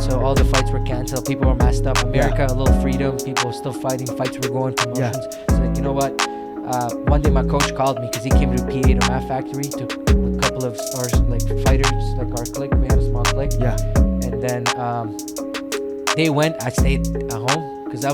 So all the fights were canceled. People were messed up. America, a little freedom. People were still fighting. Fights were going. Promotions. So like, you know what? One day my coach called me because he came to PA to Math Factory. Took a couple of our like fighters, like our clique. We had a small clique. Yeah. And then they went. I stayed at home because I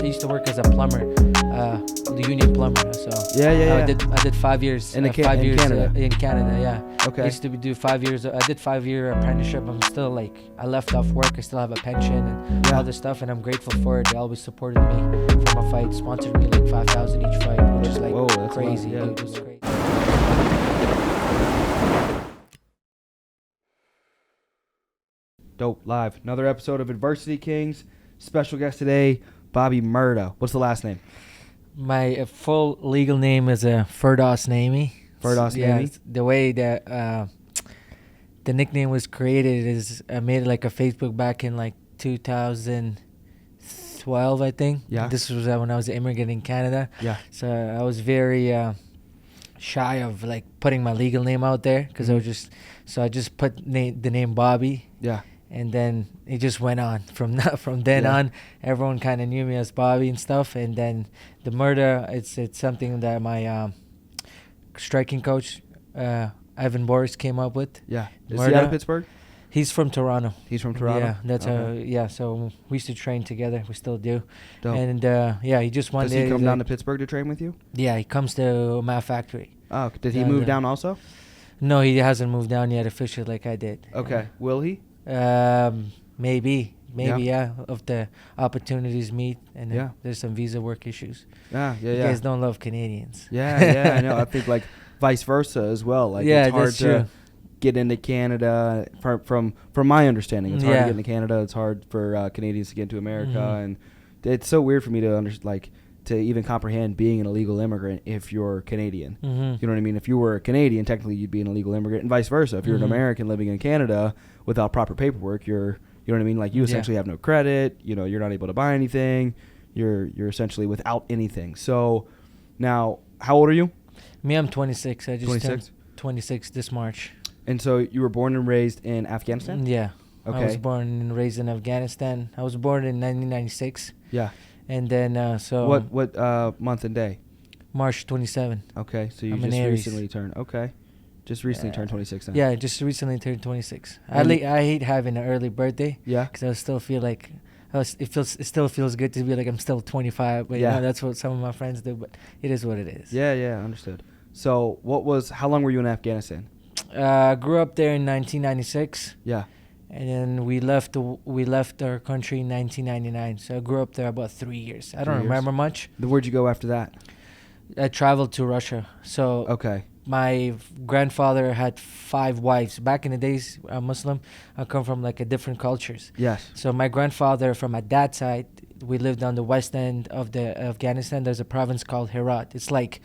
used to work as a plumber, the union plumber. So I did 5 years in Canada. In Canada, yeah. Okay. I used to do 5 years. I did 5-year apprenticeship. I'm still like, I left off work. I still have a pension and all this stuff, and I'm grateful for it. They always supported me for my fight, sponsored me like $5,000 each fight, which is like crazy. Dude, it was crazy. Dope. Live. Another episode of Adversity Kings. Special guest today, Bobby Murda. What's the last name? My full legal name is Ferdaws Nayimi. Ferdaws Nayimi? The way that the nickname was created is I made like a Facebook back in like 2012, I think. Yeah. This was when I was an immigrant in Canada. Yeah. So I was very shy of like putting my legal name out there because I just put the name Bobby. Yeah. And then it just went on. From then on, everyone kind of knew me as Bobby and stuff. And then the murder, it's something that my striking coach, Ivan Boris, came up with. Yeah. Is he out of Pittsburgh? He's from Toronto. He's from Toronto? Yeah, that's so we used to train together. We still do. Dope. And he just wanted. Does he come down to Pittsburgh to train with you? Yeah, he comes to Math Factory. Oh, did he move down also? No, he hasn't moved down yet officially like I did. Okay. Will he? Maybe, if the opportunities meet and there's some visa work issues. You guys don't love Canadians. Yeah, I know. I think like vice versa as well. Like it's hard to get into Canada from my understanding. It's hard to get into Canada. It's hard for Canadians to get into America, and it's so weird for me to to even comprehend being an illegal immigrant if you're Canadian. You know what I mean? If you were a Canadian, technically you'd be an illegal immigrant, and vice versa. If you're an American living in Canada without proper paperwork, you know what I mean? Like you essentially have no credit. You know, you're not able to buy anything. You're essentially without anything. So now, how old are you? Me, I'm 26. I just turned 26 this March. And so you were born and raised in Afghanistan? Yeah. Okay. I was born and raised in Afghanistan. I was born in 1996. Yeah. And then so what month and day? March 27. Okay, so you just recently turned. Okay, just recently turned 26. Then. Yeah, just recently turned 26. I hate having an early birthday. Yeah, because I still feel like it still feels good to be like I'm still 25. But you know, that's what some of my friends do. But it is what it is. Yeah, understood. So how long were you in Afghanistan? I grew up there in 1996. Yeah. And then we left our country in 1999. So I grew up there about 3 years. I don't remember much. Then where'd you go after that? I traveled to Russia. So my grandfather had 5 wives. Back in the days, I'm Muslim. I come from like a different cultures. Yes. So my grandfather, from my dad's side, we lived on the west end of Afghanistan. There's a province called Herat. It's like,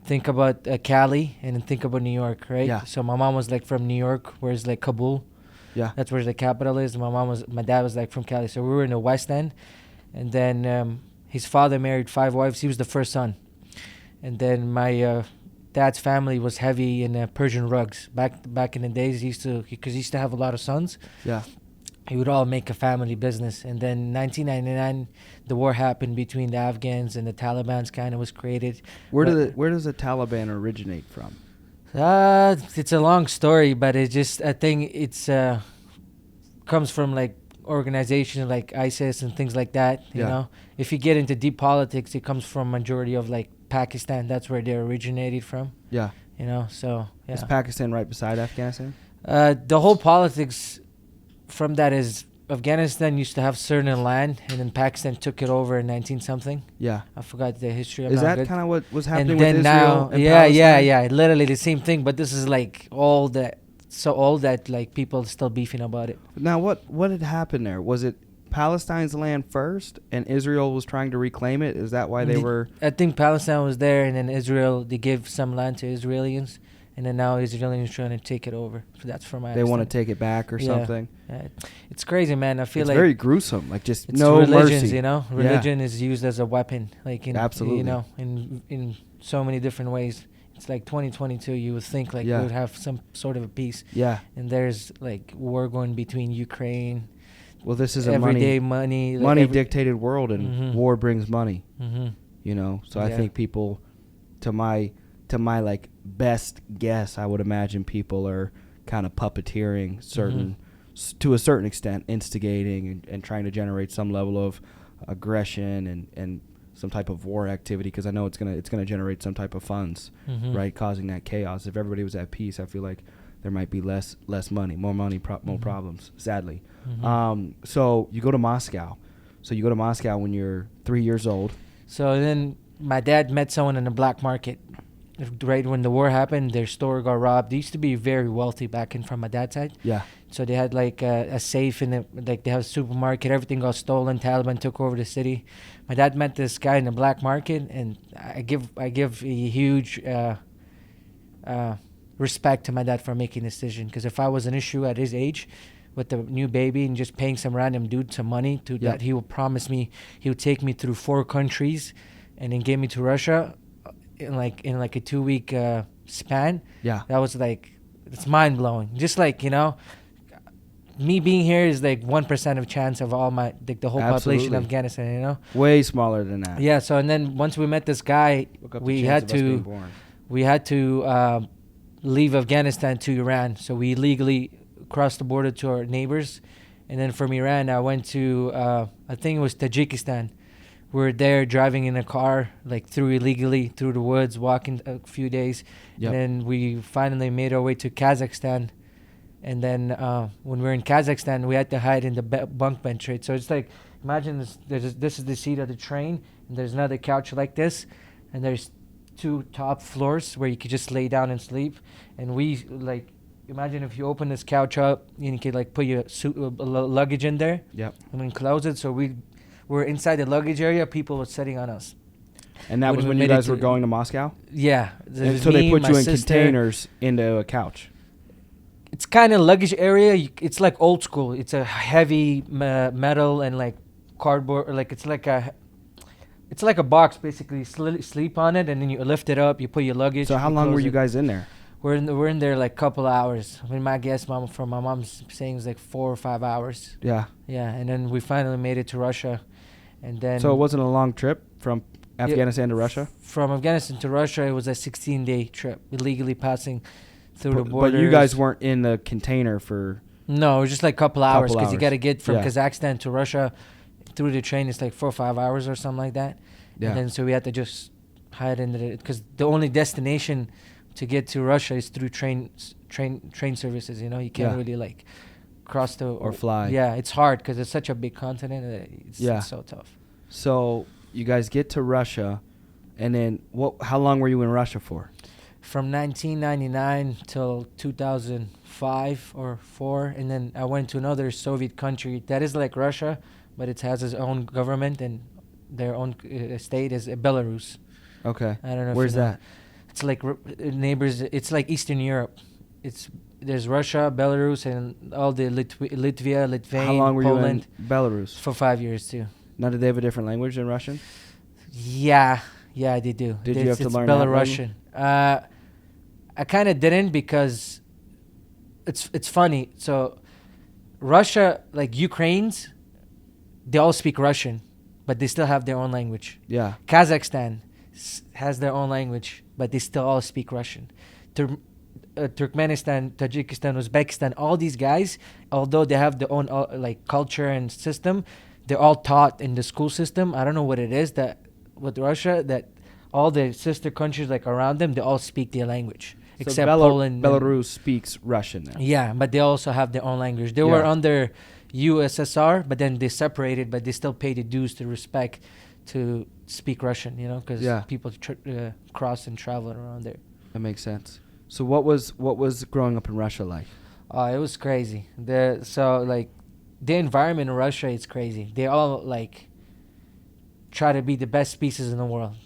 think about Cali and then think about New York, right? Yeah. So my mom was like from New York, whereas like Kabul. Yeah, that's where the capital is. My dad was like from Cali, so we were in the West End, and then his father married 5 wives. He was the first son, and then my dad's family was heavy in Persian rugs. Back in the days, he used to have a lot of sons. Yeah, he would all make a family business, and then 1999, the war happened between the Afghans and the Taliban's kind of was created. Where does the Taliban originate from? It's a long story, but I think it's comes from like organizations like ISIS and things like that. You know, if you get into deep politics, it comes from majority of like Pakistan. That's where they originated from. Yeah. You know, so yeah. Is Pakistan right beside Afghanistan? The whole politics from that is Afghanistan used to have certain land, and then Pakistan took it over in 19-something. Yeah. I forgot the history. Is that kind of what was happening with Israel and Palestine? Yeah. Literally the same thing, but this is like all that like people still beefing about it. Now, what had happened there? Was it Palestine's land first, and Israel was trying to reclaim it? Is that why they were? I think Palestine was there, and then Israel, they gave some land to Israelis. And then now Israelis trying to take it over. So that's from my They want to take it back or something. It's crazy, man. I feel it's like very gruesome. Like just it's no religions, mercy. You know, religion is used as a weapon. Like absolutely, you know, in so many different ways. It's like 2022. You would think like we would have some sort of a peace. Yeah. And there's like war going between Ukraine, Well, this is a everyday money. Money dictated world, and war brings money. You know, so I think people, to my like best guess, I would imagine people are kind of puppeteering certain, to a certain extent, instigating and trying to generate some level of aggression and some type of war activity, because I know it's gonna generate some type of funds, right, causing that chaos. If everybody was at peace, I feel like there might be less money, more money, more problems, sadly. So you go to Moscow. So you go to Moscow when you're 3 years old. So then my dad met someone in the black market. Right when the war happened, their store got robbed. They used to be very wealthy back in from my dad's side. Yeah. So they had like a safe in it, like they have a supermarket. Everything got stolen. Taliban took over the city. My dad met this guy in the black market, and I give a huge respect to my dad for making this decision. Because if I was an issue at his age, with the new baby and just paying some random dude some money that he would promise me he would take me through 4 countries, and then get me to Russia in like a 2-week span. Yeah, that was like, it's mind blowing. Just like, you know, me being here is like 1% of chance of all my the whole population of Afghanistan. You know, way smaller than that. Yeah. So and then once we met this guy, we had to leave Afghanistan to Iran. So we illegally crossed the border to our neighbors, and then from Iran I went to I think it was Tajikistan. We were there driving in a car, like illegally through the woods, walking a few days. And then we finally made our way to Kazakhstan. And then when we were in Kazakhstan, we had to hide in the bunk bench, right? So it's like, imagine this is the seat of the train, and there's another couch like this, and there's 2 top floors where you could just lay down and sleep. And we, like, imagine if you open this couch up, and you could like put your luggage in there. Yep. And then close it. So we were inside the luggage area. People were sitting on us. And that was when you guys were going to Moscow? Yeah. And so they put you in containers into a couch. It's kind of luggage area. It's like old school. It's a heavy metal and like cardboard. Or like it's like a box basically. Sleep on it, and then you lift it up. You put your luggage. So how long were you guys in there? We're in there like a couple of hours. I mean, my guess from my mom's saying is like 4 or 5 hours. Yeah. Yeah, and then we finally made it to Russia, and then. So it wasn't a long trip from Afghanistan to Russia? From Afghanistan to Russia, it was a 16-day trip, illegally passing through the borders. But you guys weren't in the container for... No, it was just like a couple hours, because you got to get from Kazakhstan to Russia through the train. It's like 4 or 5 hours or something like that. Yeah. And then so we had to just hide into it, because the only destination to get to Russia is through train services. You know, you can't really like cross the... Or fly. Yeah, it's hard because it's such a big continent. It's so tough. So you guys get to Russia, and then how long were you in Russia for? From 1999 till 2005 or 4, and then I went to another Soviet country that is like Russia, but it has its own government, and their own state is Belarus. Okay. I don't know. Where's that? It's like neighbors. It's like Eastern Europe. There's Russia, Belarus, and all the Latvia, Lithuania, How long were Poland. You in Belarus? For 5 years too. Now, did they have a different language than Russian? Yeah, they do. Did you have to learn Belarusian? I kind of didn't, because it's funny. So Russia, like Ukrainians, they all speak Russian, but they still have their own language. Yeah. Kazakhstan has their own language, but they still all speak Russian. Turkmenistan, Tajikistan, Uzbekistan, all these guys, although they have their own like culture and system, they're all taught in the school system. I don't know what it is that with Russia, that all the sister countries like around them, they all speak their language. So except Poland. Belarus speaks Russian now. Yeah, but they also have their own language. They were under USSR, but then they separated, but they still pay the dues to respect to speak Russian, you know, because people cross and travel around there. That makes sense. So what was growing up in Russia like? It was crazy. The environment in Russia is crazy. They all like try to be the best species in the world,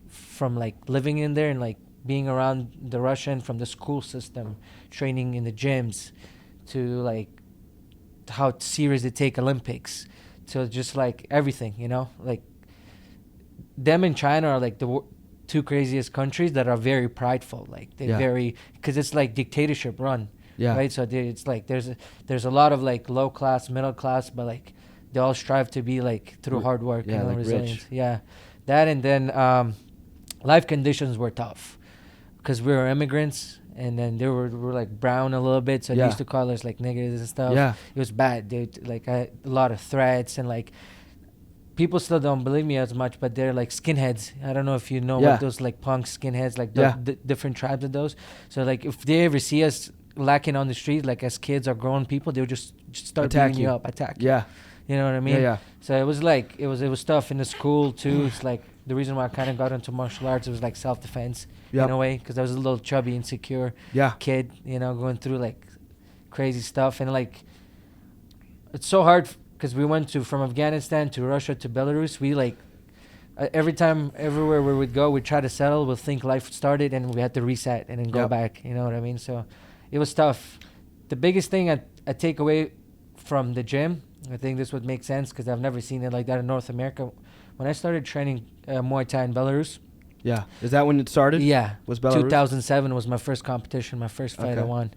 from like living in there and like being around the Russian, from the school system, training in the gyms, to like how serious they take Olympics, to just like everything, you know, like them and China are like the two craziest countries that are very prideful. Like they're very, because it's like dictatorship run. Yeah. Right. So it's like there's a lot of like low class, middle class, but like they all strive to be like through hard work and like resilience. rich. Yeah. That, and then life conditions were tough because we were immigrants. And then they were like brown a little bit, so they used to call us like niggers and stuff. Yeah. It was bad, dude. Like I had a lot of threats, and like people still don't believe me as much, but they're like skinheads. I don't know if you know what those like punk skinheads, like different tribes of those. So like if they ever see us lacking on the street, like as kids or grown people, they would just start beating you up, attack you. Yeah. You know what I mean? Yeah. So it was like it was tough in the school too. It's like the reason why I kind of got into martial arts, it was like self-defense in a way, because I was a little chubby, insecure kid, you know, going through like crazy stuff. And like it's so hard because we went from Afghanistan to Russia to Belarus. We like everywhere we would go, we'd try to settle. We'd think life started and we had to reset and then go back. You know what I mean? So it was tough. The biggest thing I take away from the gym, I think this would make sense because I've never seen it like that in North America. When I started training Muay Thai in Belarus. Yeah. Is that when it started? Yeah. Was Belarus? 2007 was my first competition, my first fight I won.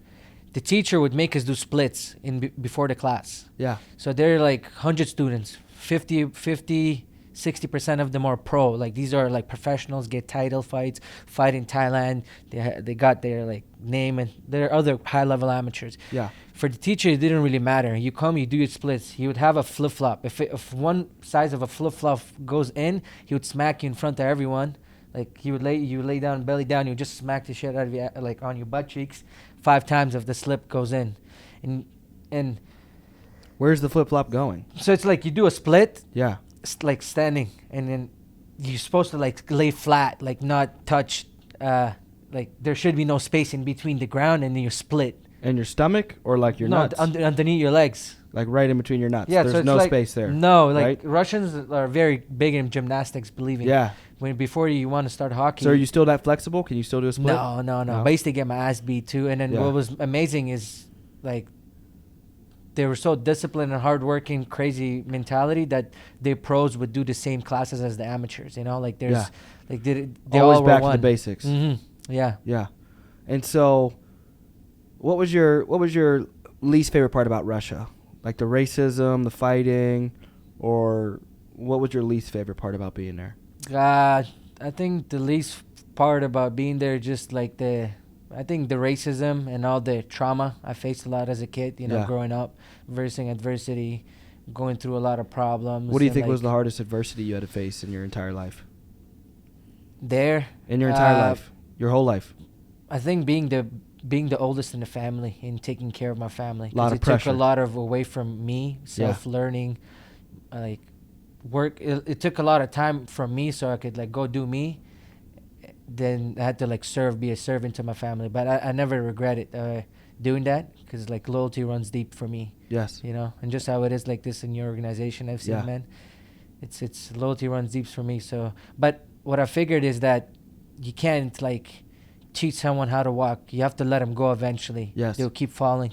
The teacher would make us do splits before the class. Yeah. So there are like 100 students, 50, 60% of them are pro. Like these are like professionals, get title fights, fight in Thailand. They got their like name, and there are other high level amateurs. Yeah. For the teacher, it didn't really matter. You come, you do your splits. He would have a flip flop. If one size of a flip flop goes in, he would smack you in front of everyone. Like he would lay down, belly down. You would just smack the shit out of you, like on your butt cheeks, 5 times if the slip goes in, and. Where's the flip flop going? So it's like you do a split. Yeah. Like standing, and then you're supposed to like lay flat, like not touch. Like there should be no space in between the ground and then you split. And your stomach or like your nuts? No, underneath your legs. Like right in between your nuts. Yeah, There's so it's no like, space there. No, like right? Russians are very big in gymnastics, believe it. Yeah. Before you want to start hockey. So are you still that flexible? Can you still do a split? No. But I used to get my ass beat too. And then what was amazing is like they were so disciplined and hardworking, crazy mentality that the pros would do the same classes as the amateurs. You know, like there's like they always all back were to the basics. Mm-hmm. Yeah. Yeah. And so, what was your least favorite part about Russia? Like the racism, the fighting, or what was your least favorite part about being there? I think the least part about being there just like the racism and all the trauma I faced a lot as a kid, you know, growing up, facing adversity, going through a lot of problems. What do you think was the hardest adversity you had to face in your entire life? There? In your entire life? Your whole life? I think being the oldest in the family and taking care of my family. A lot of pressure. It took a lot of away from me, self-learning, like work. It took a lot of time from me so I could like go do me. Then I had to like be a servant to my family. But I never regretted doing that because like loyalty runs deep for me. Yes. You know, and just how it is like this in your organization, I've seen, man. It's loyalty runs deep for me. So, but what I figured is that you can't like teach someone how to walk. You have to let them go eventually. Yes. They'll keep falling,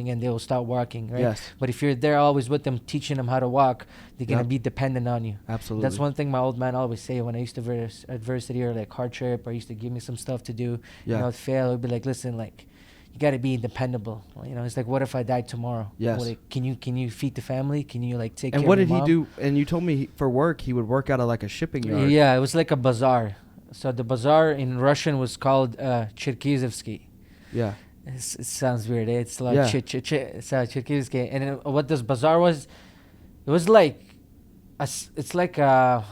and they'll start walking, right? Yes. But if you're there always with them, teaching them how to walk, they're going to be dependent on you. Absolutely. That's one thing my old man always say when I used to face adversity or like hardship, or used to give me some stuff to do, you know, fail. He'd be like, listen, like, you got to be dependable. You know, it's like, what if I died tomorrow? Yes. Can you feed the family? Can you like take care of your mom? And what did he do? And you told me for work, he would work out of like a shipping yard. Yeah, it was like a bazaar. So the bazaar in Russian was called Cherkizovsky. Yeah. It sounds weird. It's like Cherkizovsky. And what this bazaar was, it was like, it's like, I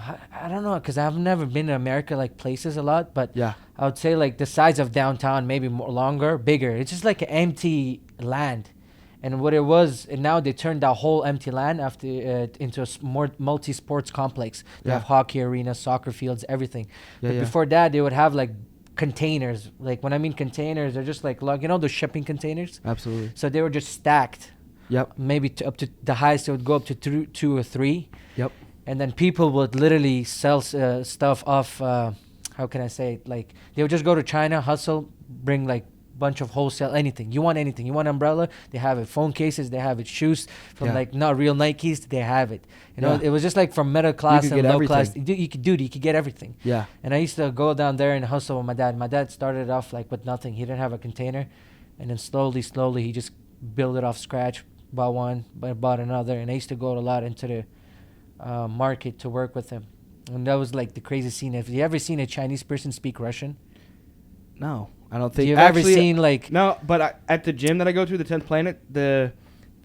don't know, because I've never been to America, like places a lot, but I would say like the size of downtown, maybe bigger. It's just like an empty land. And what it was, and now they turned that whole empty land after into a more multi-sports complex. They have hockey arenas, soccer fields, everything. But before that, they would have like containers. Like when I mean containers, they're just like you know those shipping containers. Absolutely. So they were just stacked. Yep. Maybe up to the highest, it would go up to 2 or 3. Yep. And then people would literally sell stuff off. How can I say it? Like they would just go to China, hustle, bring like bunch of wholesale anything. You want anything. You want umbrella, they have it. Phone cases, they have it. Shoes from like not real Nikes, they have it. You know, it was just like from middle class and low class. You could get everything. Yeah. And I used to go down there and hustle with my dad. My dad started off like with nothing. He didn't have a container. and then slowly he just built it off scratch. Bought one, but bought another, and I used to go a lot into the market to work with him, and that was like the crazy scene. Have you ever seen a Chinese person speak Russian? No, I don't think. You've ever seen like no, but at the gym that I go to, the 10th Planet, the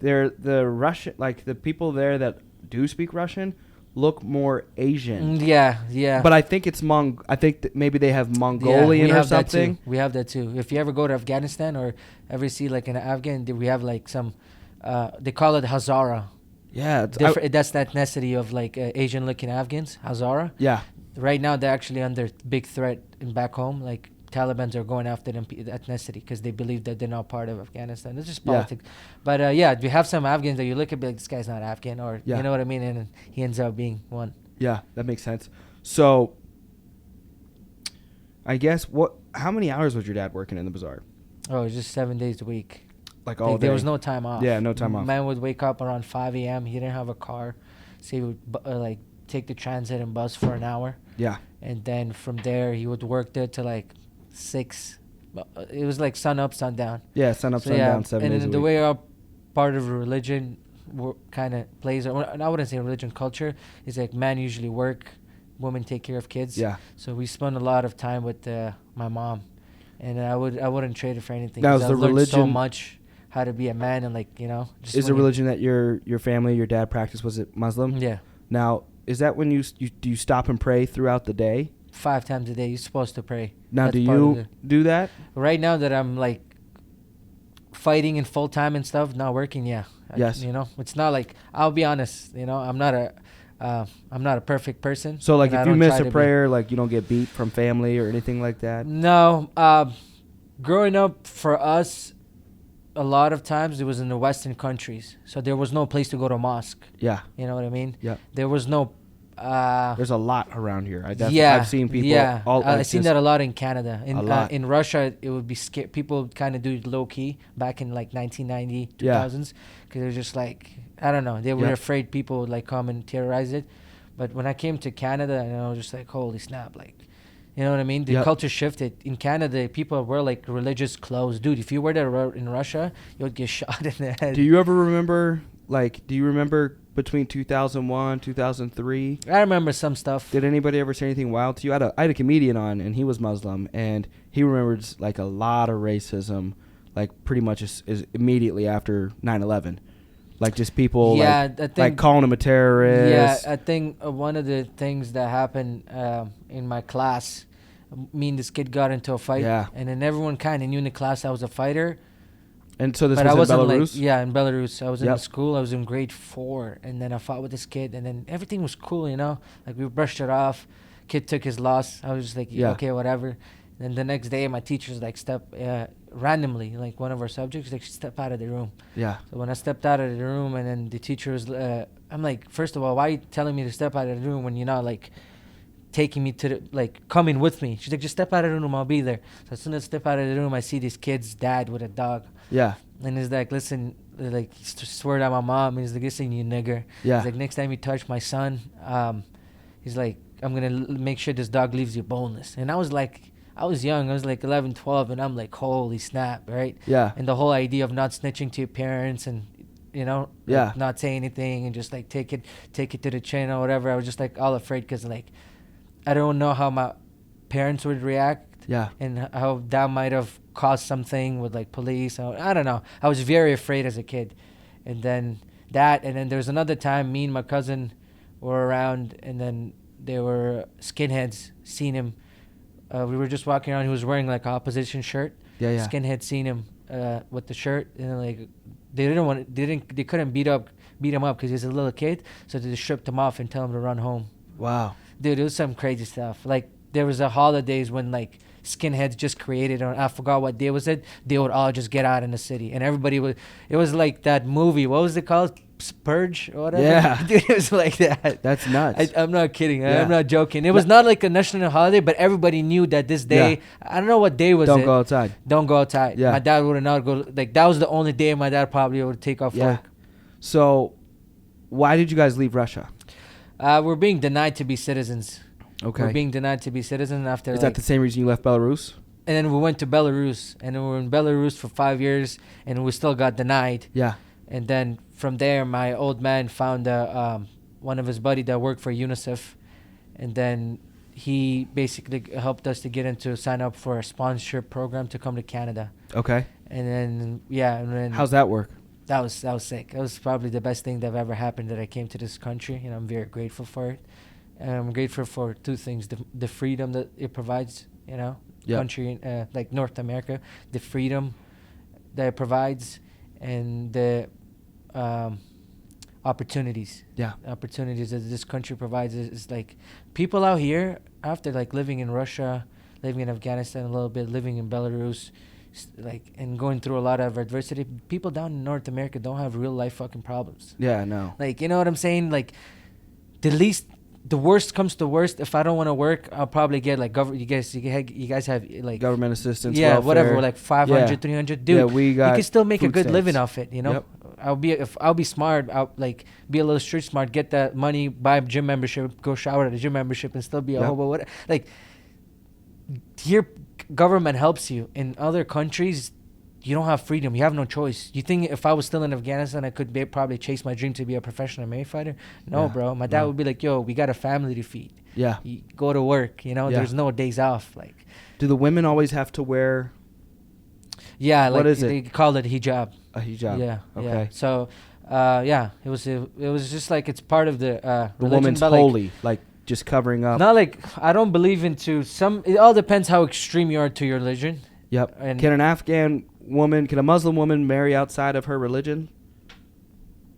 Russian, like the people there that do speak Russian look more Asian. Yeah. But I think it's I think that maybe they have Mongolian or something. We have that too. If you ever go to Afghanistan or ever see like an Afghan, we have like some. They call it Hazara. Yeah, that's the ethnicity of like Asian-looking Afghans. Hazara. Yeah. Right now they're actually under big threat in back home. Like Taliban's are going after them ethnicity because they believe that they're not part of Afghanistan. It's just politics. Yeah. But we have some Afghans that you look at like, this guy's not Afghan, or you know what I mean, and he ends up being one. Yeah, that makes sense. So I guess how many hours was your dad working in the bazaar? Oh, it was just 7 days a week. Like all day? There was no time off. Yeah, no time off. Man would wake up around 5 a.m. He didn't have a car, so he would like take the transit and bus for an hour. Yeah. And then from there he would work there till like 6. It was like sun up, sun down. Yeah, sun up, sun down, 7 days a week. And the way our part of religion kind of plays, or I wouldn't say religion, culture, is like men usually work, women take care of kids. Yeah. So we spent a lot of time with my mom, and I wouldn't trade it for anything. That was the religion. Learned so much how to be a man, and like is the religion that your family, your dad practiced, was it Muslim? Yeah. Now, is that when do you stop and pray throughout the day? 5 times a day you're supposed to pray. Now, that's do you do that? Right now that I'm like fighting in full time and stuff, not working, yeah. Yes. It's not like, I'll be honest, I'm not a perfect person. So like if you miss a prayer, like you don't get beat from family or anything like that? No. Growing up for us, a lot of times it was in the Western countries, so there was no place to go to mosque. Yeah. You know what I mean? Yeah. There was no. There's a lot around here. I've seen people. Yeah. I've seen that a lot in Canada. In Russia, it would be scared. People kind of do it low key back in like 1990, 2000s, because they're just like, I don't know, they were afraid people would like come and terrorize it. But when I came to Canada, and I was just like, holy snap, like. You know what I mean? The culture shifted. In Canada, people wear like religious clothes. Dude, if you wear that in Russia, you would get shot in the head. Do you remember between 2001, 2003? I remember some stuff. Did anybody ever say anything wild to you? I had a comedian on, and he was Muslim, and he remembered like a lot of racism, like pretty much is immediately after 9/11. Like just people like calling him a terrorist. Yeah, I think one of the things that happened in my class, me and this kid got into a fight. Yeah. And then everyone kind of knew in the class I was a fighter. And so this was in Belarus? In Belarus. I was in school. I was in grade 4. And then I fought with this kid. And then everything was cool, Like we brushed it off. Kid took his loss. I was just like, okay, whatever. And the next day, my teacher's like, randomly, like one of our subjects, like, step out of the room. Yeah. So when I stepped out of the room, and then the teacher was, I'm like, first of all, why are you telling me to step out of the room when you're not like taking me to coming with me? She's like, just step out of the room, I'll be there. So as soon as I step out of the room, I see this kid's dad with a dog. Yeah. And he's like, listen, like, he swear at my mom. He's like, listen, you nigger. Yeah. He's like, next time you touch my son, he's like, I'm going to make sure this dog leaves you boneless. And I was like, I was young. I was like 11, 12, and I'm like, holy snap, right? Yeah. And the whole idea of not snitching to your parents and, like not saying anything and just like take it to the chin or whatever. I was just like all afraid because like I don't know how my parents would react. Yeah. And how that might have caused something with like police. I don't know. I was very afraid as a kid. And then there's another time me and my cousin were around, and then there were skinheads seen him. We were just walking around. He was wearing like a opposition shirt. Yeah. Skinhead seen him with the shirt, and like they couldn't beat him up because he's a little kid. So they just stripped him off and tell him to run home. Wow, dude, it was some crazy stuff. Like there was a holidays when like skinheads just created, or I forgot what day was it. They would all just get out in the city, and everybody would. It was like that movie. What was it called? Purge or whatever. Yeah, dude, it was like that. That's nuts. I'm not kidding. Yeah. I'm not joking. It was not like a national holiday, but everybody knew that this day. Yeah. I don't know what day was. Don't go outside. Don't go outside. Yeah. My dad would not go. Like that was the only day my dad probably would take off work. So, why did you guys leave Russia? We're being denied to be citizens. Okay. We're being denied to be citizens after. Is that the same reason you left Belarus? And then we went to Belarus, and we were in Belarus for 5 years, and we still got denied. Yeah. And then from there, my old man found one of his buddy that worked for UNICEF, and then he basically helped us to get into sign up for a sponsorship program to come to Canada. Okay. And then and then how's that work? That was sick. It was probably the best thing that ever happened that I came to this country, and I'm very grateful for it. And I'm grateful for two things: the freedom that it provides, country like North America, the freedom that it provides, and the opportunities. Yeah. Opportunities that this country provides is like people out here after like living in Russia, living in Afghanistan a little bit, living in Belarus, like and going through a lot of adversity. People down in North America don't have real life fucking problems. Yeah, I know. Like, you know what I'm saying? Like, the worst comes to worst. If I don't want to work, I'll probably get like you guys have like government assistance. Yeah, welfare. Whatever, like 500, 300. Dude, yeah, we got. You can still make a good stamps. living off it. Yep. I'll be smart. I'll like be a little street smart. Get that money, buy a gym membership, go shower at a gym membership, and still be a hobo. What like here, government helps you. In other countries, you don't have freedom. You have no choice. You think if I was still in Afghanistan, I could probably chase my dream to be a professional MMA fighter? No, bro. My dad would be like, "Yo, we got a family to feed. Yeah, you go to work. There's no days off." Like, do the women always have to wear? Yeah, what like is it? They call it hijab. A hijab. Yeah. Okay. Yeah. So, it was just like it's part of the the religion, woman's holy, like just covering up. Not like I don't believe into some. It all depends how extreme you are to your religion. Yep. And can a Muslim woman marry outside of her religion?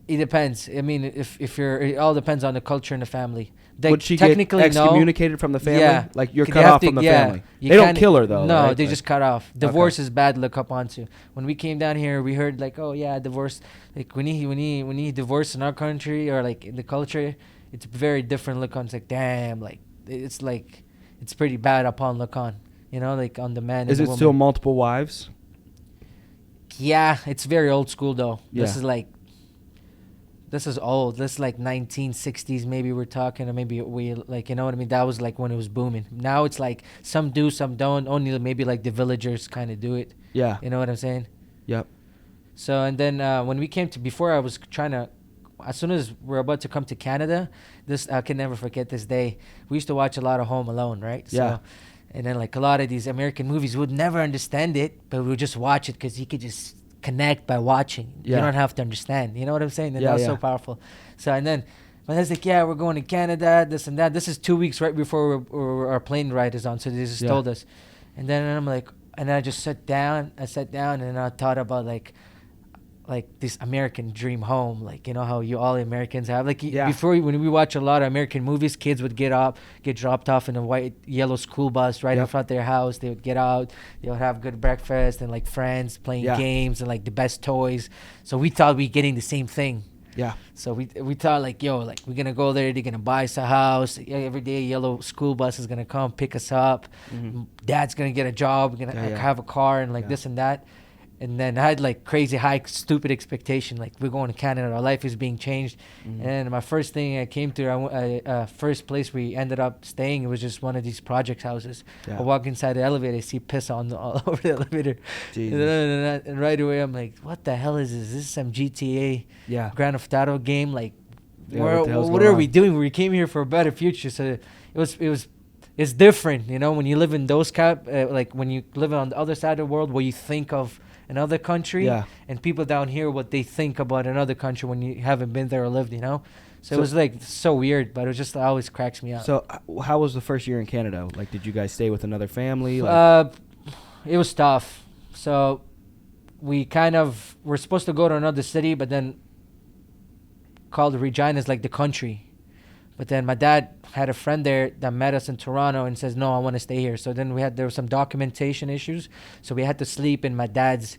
It depends. I mean, it all depends on the culture and the family. Would she get excommunicated from the family? Yeah. Like you're cut off from the family. They don't kill her though. No, right? they just cut off. Divorce is bad to look up onto. When we came down here, we heard like, oh yeah, divorce. Like when he divorced in our country or like in the culture, it's a very different look on. It's like damn, like it's pretty bad upon look on. Like on the man. Is and it the woman. still multiple wives? Yeah, it's very old school though. Yeah. This is old. This is like 1960s maybe we're talking, or maybe we like, you know what I mean? That was like when it was booming. Now it's like some do, some don't. Only maybe like the villagers kind of do it. Yeah. You know what I'm saying? Yep. So, and then when we came to, before I was trying to, as soon as we're about to come to Canada, I can never forget this day. We used to watch a lot of Home Alone, right? Yeah. So, and then like a lot of these American movies, we would never understand it, but we would just watch it because you could just connect by watching. Yeah. You don't have to understand. You know what I'm saying? And that was so powerful. So, and then my dad's like, yeah, we're going to Canada, this and that. This is 2 weeks right before our plane ride is on. So they just told us. And then I'm like, and I just sat down and I thought about like this American dream home, like, how you all Americans have, like before when we watch a lot of American movies, kids would get dropped off in a white yellow school bus right in front of their house. They would get out, they would have good breakfast and like friends playing games and like the best toys. So we thought we getting the same thing. Yeah. So we thought like, yo, like we're gonna go there, they're gonna buy us a house every day. Yellow school bus is gonna come pick us up. Mm-hmm. Dad's gonna get a job. We're gonna have a car and like this and that. And then I had like crazy high, stupid expectation. Like we're going to Canada, our life is being changed. Mm-hmm. And my first thing I came to, first place we ended up staying, it was just one of these project houses. Yeah. I walk inside the elevator, I see piss all over the elevator. And right away I'm like, what the hell is this? Is this some GTA Grand Theft Auto game? Like, what are we doing? We came here for a better future. So it's different, when you live in those like when you live on the other side of the world, where you think of another country, and people down here what they think about another country when you haven't been there or lived, So it was like so weird, but it was just always cracks me up. So how was the first year in Canada? Like, did you guys stay with another family? It was tough. So we're supposed to go to another city, but then called Regina's like the country. But then my dad had a friend there that met us in Toronto and says, no, I want to stay here. So then there were some documentation issues. So we had to sleep in my dad's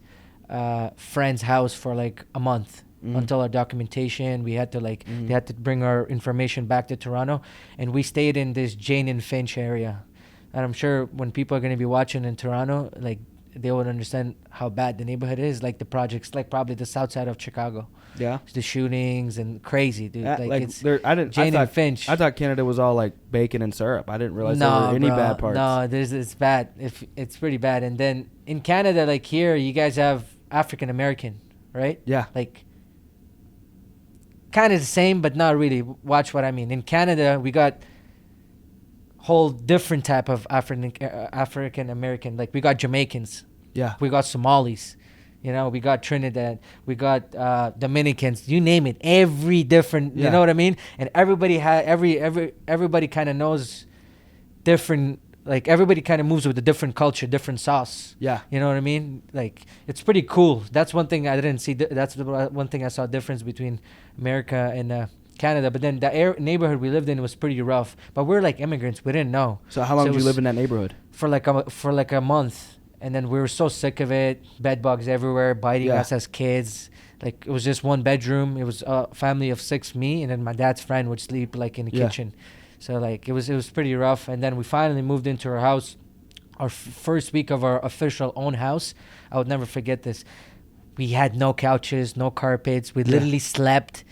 friend's house for like a month until our documentation. We had to they had to bring our information back to Toronto. And we stayed in this Jane and Finch area. And I'm sure when people are going to be watching in Toronto, like they would understand how bad the neighborhood is. Like the projects, like probably the south side of Chicago. Yeah. The shootings and crazy, dude. Like it's Jane and Finch. I thought Canada was all like bacon and syrup. I didn't realize there were any bad parts. No, it's bad. It's pretty bad. And then in Canada, like here, you guys have African American, right? Yeah. Like kind of the same, but not really. Watch what I mean. In Canada, we got whole different type of African American. Like we got Jamaicans. Yeah. We got Somalis. You know, we got Trinidad, we got Dominicans, you name it, every different, you know what I mean? And everybody everybody kind of knows different, like everybody kind of moves with a different culture, different sauce. Yeah. You know what I mean? Like, it's pretty cool. That's one thing I didn't see. That's the one thing I saw difference between America and Canada. But then the neighborhood we lived in was pretty rough. But we're like immigrants. We didn't know. So how long did you live in that neighborhood? For like a month. And then we were so sick of it. Bed bugs everywhere, biting us as kids. Like, it was just one bedroom. It was a family of 6, me, and then my dad's friend would sleep, like, in the kitchen. So, like, it was pretty rough. And then we finally moved into our house. Our first week of our official own house, I would never forget this. We had no couches, no carpets. We literally slept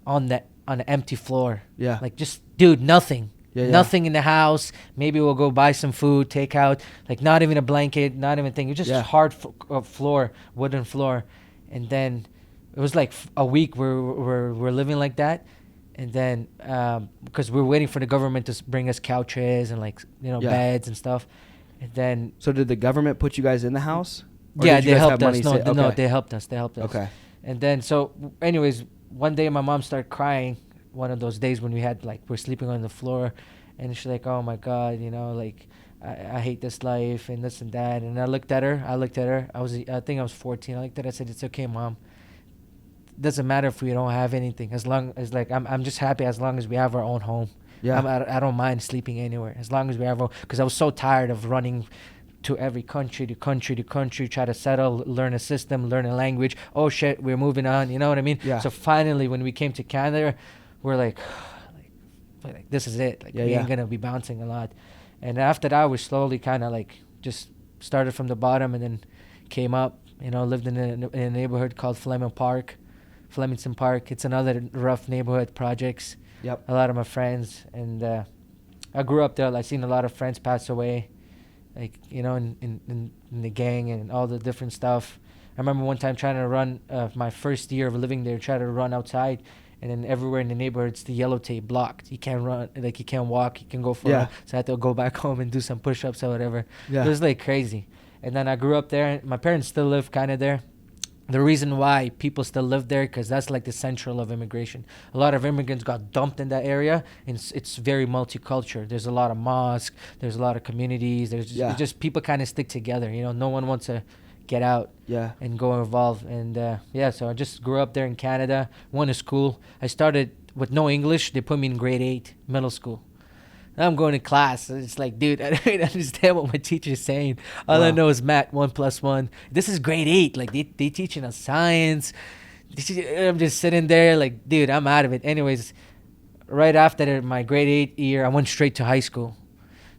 on an empty floor. Yeah. Like, just, dude, nothing. Nothing in the house. Maybe we'll go buy some food, take out. Like, not even a blanket, not even thing. It was just hard floor, wooden floor. And then it was like a week we're living like that. And then because we were waiting for the government to bring us couches and, like, beds and stuff. And then. So did the government put you guys in the house? Yeah, they helped us. No, they helped us. Okay. And then, so anyways, one day my mom started crying. One of those days when we had, like, we're sleeping on the floor, and she's like, oh my God, like, I hate this life and this and that. And I looked at her. I think I was 14. I looked at her. I said, it's okay, Mom. Doesn't matter if we don't have anything. As long as, like, I'm just happy as long as we have our own home. Yeah. I don't mind sleeping anywhere as long as we have our, because I was so tired of running to every country, try to settle, learn a system, learn a language. Oh shit, we're moving on. You know what I mean? Yeah. So finally, when we came to Canada, we're like this is it. Like, we ain't gonna be bouncing a lot. And after that, we slowly kind of, like, just started from the bottom and then came up. Lived in a neighborhood called Flemington Park. It's another rough neighborhood, projects. Yep. A lot of my friends, and I grew up there. I seen a lot of friends pass away, like, in the gang and all the different stuff. I remember one time trying to run, my first year of living there, try to run outside. And then everywhere in the neighborhood, it's the yellow tape blocked. You can't run, like, you can't walk, you can go for a run. So I had to go back home and do some push-ups or whatever. Yeah. It was, like, crazy. And then I grew up there. My parents still live kind of there. The reason why people still live there, because that's, like, the central of immigration. A lot of immigrants got dumped in that area, and it's very multicultural. There's a lot of mosques. There's a lot of communities. There's just people kind of stick together. No one wants to get out and go involved. And so I just grew up there in Canada, went to school. I started with no English. They put me in grade 8 middle school. Now I'm going to class. It's like, dude, I don't understand what my teacher's saying. All I know is math, 1 + 1. This is grade 8. Like, they teaching us science. I'm just sitting there like, dude, I'm out of it. Anyways, right after my grade 8 year, I went straight to high school.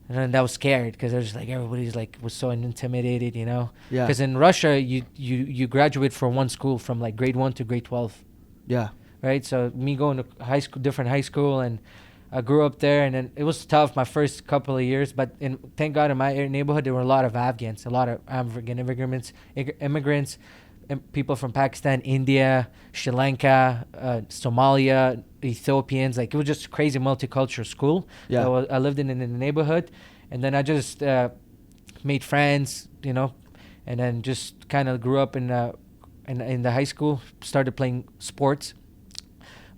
And then I was scared because there's, like, everybody's, like, was so intimidated, Yeah. Because in Russia, you graduate from one school from, like, grade 1 to grade 12. Yeah. Right. So me going to high school, different high school, and I grew up there, and then it was tough my first couple of years. But thank God in my neighborhood there were a lot of Afghans, a lot of African immigrants, people from Pakistan, India, Sri Lanka, Somalia, Ethiopians. Like, it was just a crazy multicultural school. Yeah. So I lived in the neighborhood, and then I just made friends, and then just kind of grew up in the high school, started playing sports.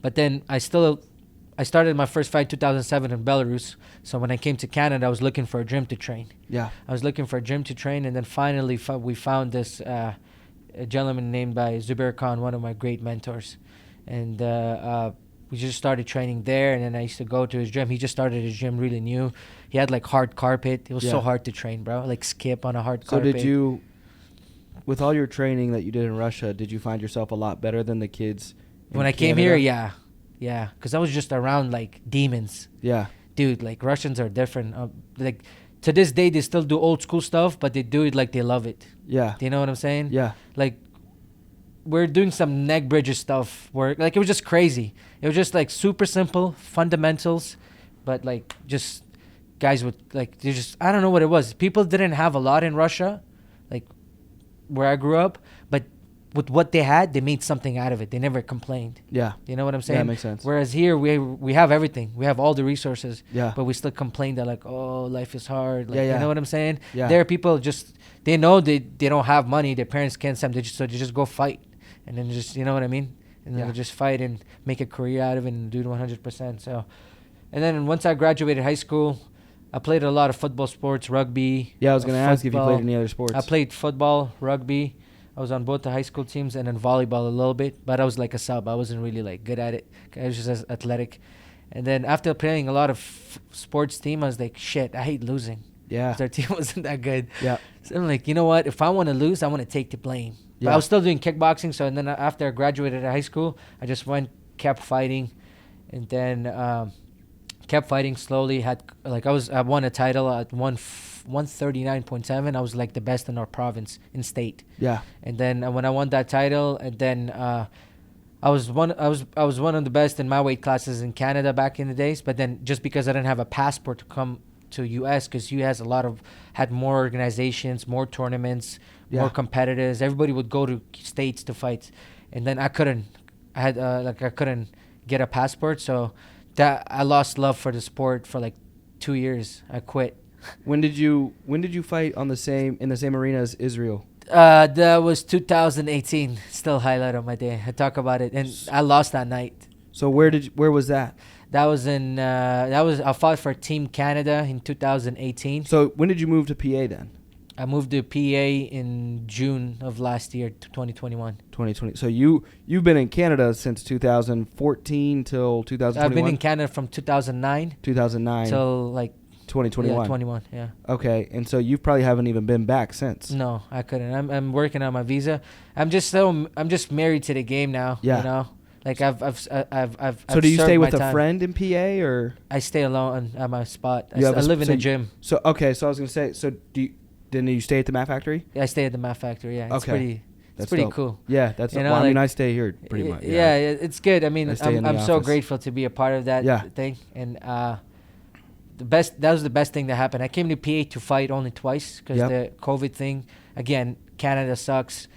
But then I started my first fight 2007 in Belarus. So when I came to Canada, I was looking for a gym to train. Yeah. I was looking for a gym to train, and then finally we found this a gentleman named by Zubair Khan, one of my great mentors. And we just started training there, and then I used to go to his gym. He just started his gym really new. He had, like, hard carpet. It was so hard to train, bro. Like, skip on a hard carpet. So did you, with all your training that you did in Russia, did you find yourself a lot better than the kids in when I Canada? came here? Yeah. Because I was just around, like, demons. Yeah. Dude, like, Russians are different. Like, to this day they still do old school stuff, but they do it like they love it. Yeah. Do you know what I'm saying? Yeah. Like, we're doing some neck bridges stuff where, like, it was just crazy. It was just, like, super simple fundamentals, but, like, just guys would, like, they just, I don't know what it was. People didn't have a lot in Russia, like, where I grew up, but with what they had, they made something out of it. They never complained. Yeah. You know what I'm saying? Yeah, that makes sense. Whereas here, we have everything. We have all the resources. Yeah. But we still complain that, like, oh, life is hard. Like, Yeah. You know what I'm saying? Yeah. There are people just, they know they don't have money. Their parents can't send them. So they just go fight. And then just, you know what I mean? And then they just fight and make a career out of it and do it 100%. So, and then once I graduated high school, I played a lot of football sports, rugby. Yeah, I was going to ask if you played any other sports. I played football, rugby. I was on both the high school teams, and then volleyball a little bit, but I was like a sub. I wasn't really like good at it. I was just as athletic. And then after playing a lot of sports team, I was like, shit, I hate losing. Yeah. Because our team wasn't that good. Yeah. So I'm like, you know what? If I want to lose, I want to take the blame. Yeah. But I was still doing kickboxing. So and then after I graduated high school, I just kept fighting, and then kept fighting slowly. I won a title at 139.7. I was like the best in our province in state. Yeah. And then when I won that title, and then I was one of the best in my weight classes in Canada back in the days. But then just because I didn't have a passport to come to US, because US had more organizations, more tournaments, more competitors. Everybody would go to states to fight, and then I couldn't. I couldn't get a passport, so that I lost love for the sport for like 2 years. I quit. When did you fight in the same arena as Israel? That was 2018. Still highlight on my day. I talk about it, and I lost that night. So where was that? That was I fought for Team Canada in 2018. So when did you move to PA then? I moved to PA in June of last year, 2021. 2020. So you've been in Canada since 2014 till 2021? I've been in Canada from 2009. 2009. Till like 2021. Yeah, 21, yeah. Okay, and so you probably haven't even been back since. No, I couldn't. I'm working on my visa. I'm just married to the game now. Yeah. You know, like I've. So do you stay with a friend in PA or? I stay alone at my spot. I live in a gym. So okay, so I was gonna say, so didn't you stay at the Mat Factory? Yeah, I stay at the Mat Factory. Yeah, it's pretty. It's pretty cool. Yeah, that's. Well, I mean, I stay here pretty much. Yeah, it's good. I mean, I'm so grateful to be a part of that thing, and that was the best thing that happened. I came to PA to fight only twice because the COVID thing. Again, Canada sucks,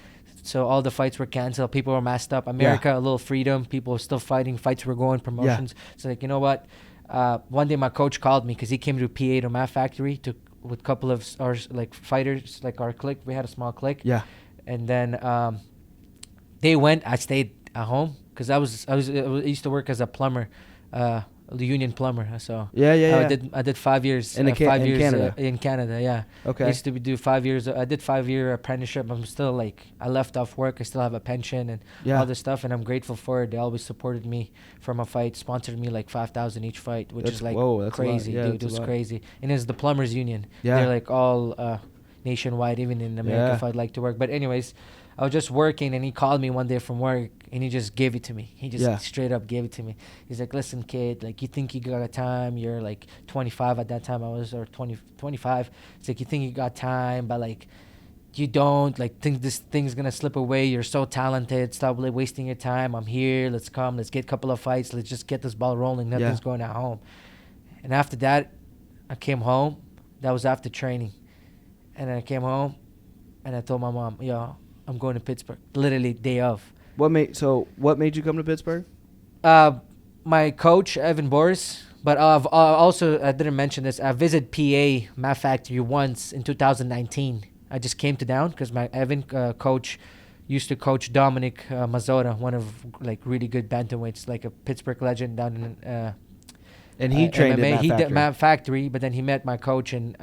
so all the fights were canceled. People were masked up. America, a little freedom. People were still fighting. Fights were going. Promotions. So like, you know what? One day my coach called me because he came to PA to Mat Factory with a couple of our like fighters, like our clique. We had a small clique. Yeah. And then they went. I stayed at home because I used to work as a plumber, the union plumber. So I did 5 years in Canada. In Canada, yeah. Okay. I used to do 5 years. I did 5-year apprenticeship. I'm still like, I left off work. I still have a pension and all this stuff, and I'm grateful for it. They always supported me for my fight, sponsored me like $5,000 each fight, which is like crazy, dude. It was crazy. And it's the plumbers union. Yeah. They're like all nationwide, even in America, if I'd like to work. But anyways, I was just working, and he called me one day from work, and he just gave it to me. He just straight up gave it to me. He's like, listen, kid, like, you think you got time? You're like 25 at that time. I was, or 25. It's like, you think you got time, but like, you don't, like, think this thing's gonna slip away. You're so talented. Stop wasting your time. I'm here. Let's come. Let's get a couple of fights. Let's just get this ball rolling. Nothing's going at home. And after that, I came home. That was after training. And I came home, and I told my mom, yo, I'm going to Pittsburgh. Literally day of. What made you come to Pittsburgh? My coach, Evan Boris. But I didn't mention this. I visited PA Mat Factory once in 2019. I just came to down because my Evan coach used to coach Dominic Mazzotta, one of like really good bantamweights, like a Pittsburgh legend down in and he trained MMA. at Mat Factory. He did Mat Factory, but then he met my coach in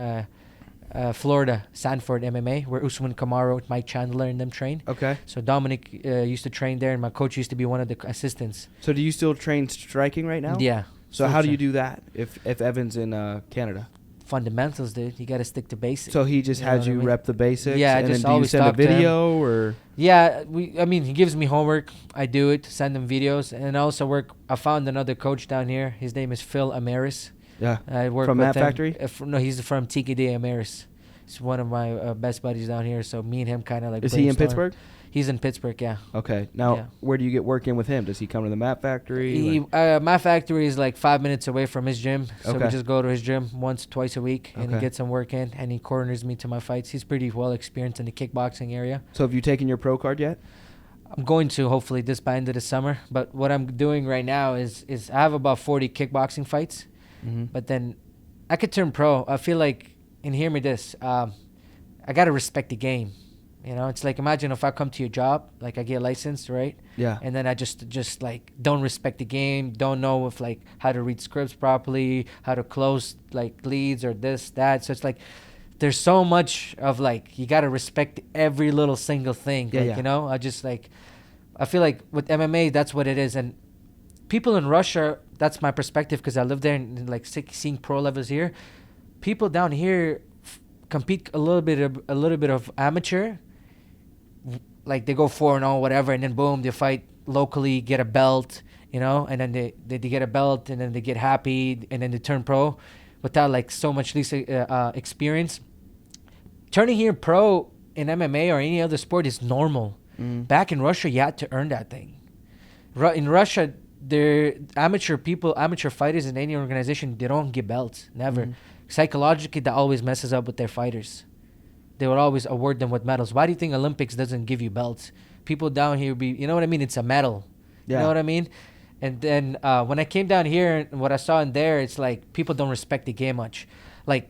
Florida, Sanford MMA, where Usman Kamaru, Mike Chandler, and them train. Okay. So Dominic used to train there, and my coach used to be one of the assistants. So do you still train striking right now? Yeah. So how do you do that if Evan's in Canada? Fundamentals, dude. You got to stick to basics. So he just had you rep the basics? Yeah, and I just then do you send a video or? Yeah, he gives me homework. I do it, send him videos, and I also I found another coach down here. His name is Phil Amaris. Yeah. I work from with Matt him. Factory? No, he's from TKD Amaris. He's one of my best buddies down here. So me and him kind of like. Is he in Pittsburgh? He's in Pittsburgh, yeah. Okay. Now, where do you get work in with him? Does he come to the Matt Factory? My factory is like 5 minutes away from his gym. So we just go to his gym twice a week and he gets some work in and he corners me to my fights. He's pretty well experienced in the kickboxing area. So have you taken your pro card yet? I'm going to hopefully this by end of the summer. But what I'm doing right now is I have about 40 kickboxing fights. Mm-hmm. But then I could turn pro. I feel like, and hear me this, I got to respect the game. You know, it's like, imagine if I come to your job, like I get licensed, right? Yeah. And then I just like don't respect the game, don't know if like how to read scripts properly, how to close like leads or this, that. So it's like there's so much of like you got to respect every little single thing. Yeah, like, you know, I feel like with MMA, that's what it is. And people in Russia, that's my perspective because I live there and like seeing pro levels here. People down here compete a little bit of amateur. Like they go 4-0, whatever, and then boom, they fight locally, get a belt, you know, and then they get a belt, and then they get happy, and then they turn pro without like so much experience. Turning here pro in MMA or any other sport is normal. Back in Russia, you had to earn that thing. In Russia, amateur fighters in any organization, they don't get belts, never. Psychologically, that always messes up with their fighters. They would always award them with medals. Why do you think Olympics doesn't give you belts? People down here you know what I mean? It's a medal. Yeah. You know what I mean? And then when I came down here and what I saw in there, it's like people don't respect the game much. Like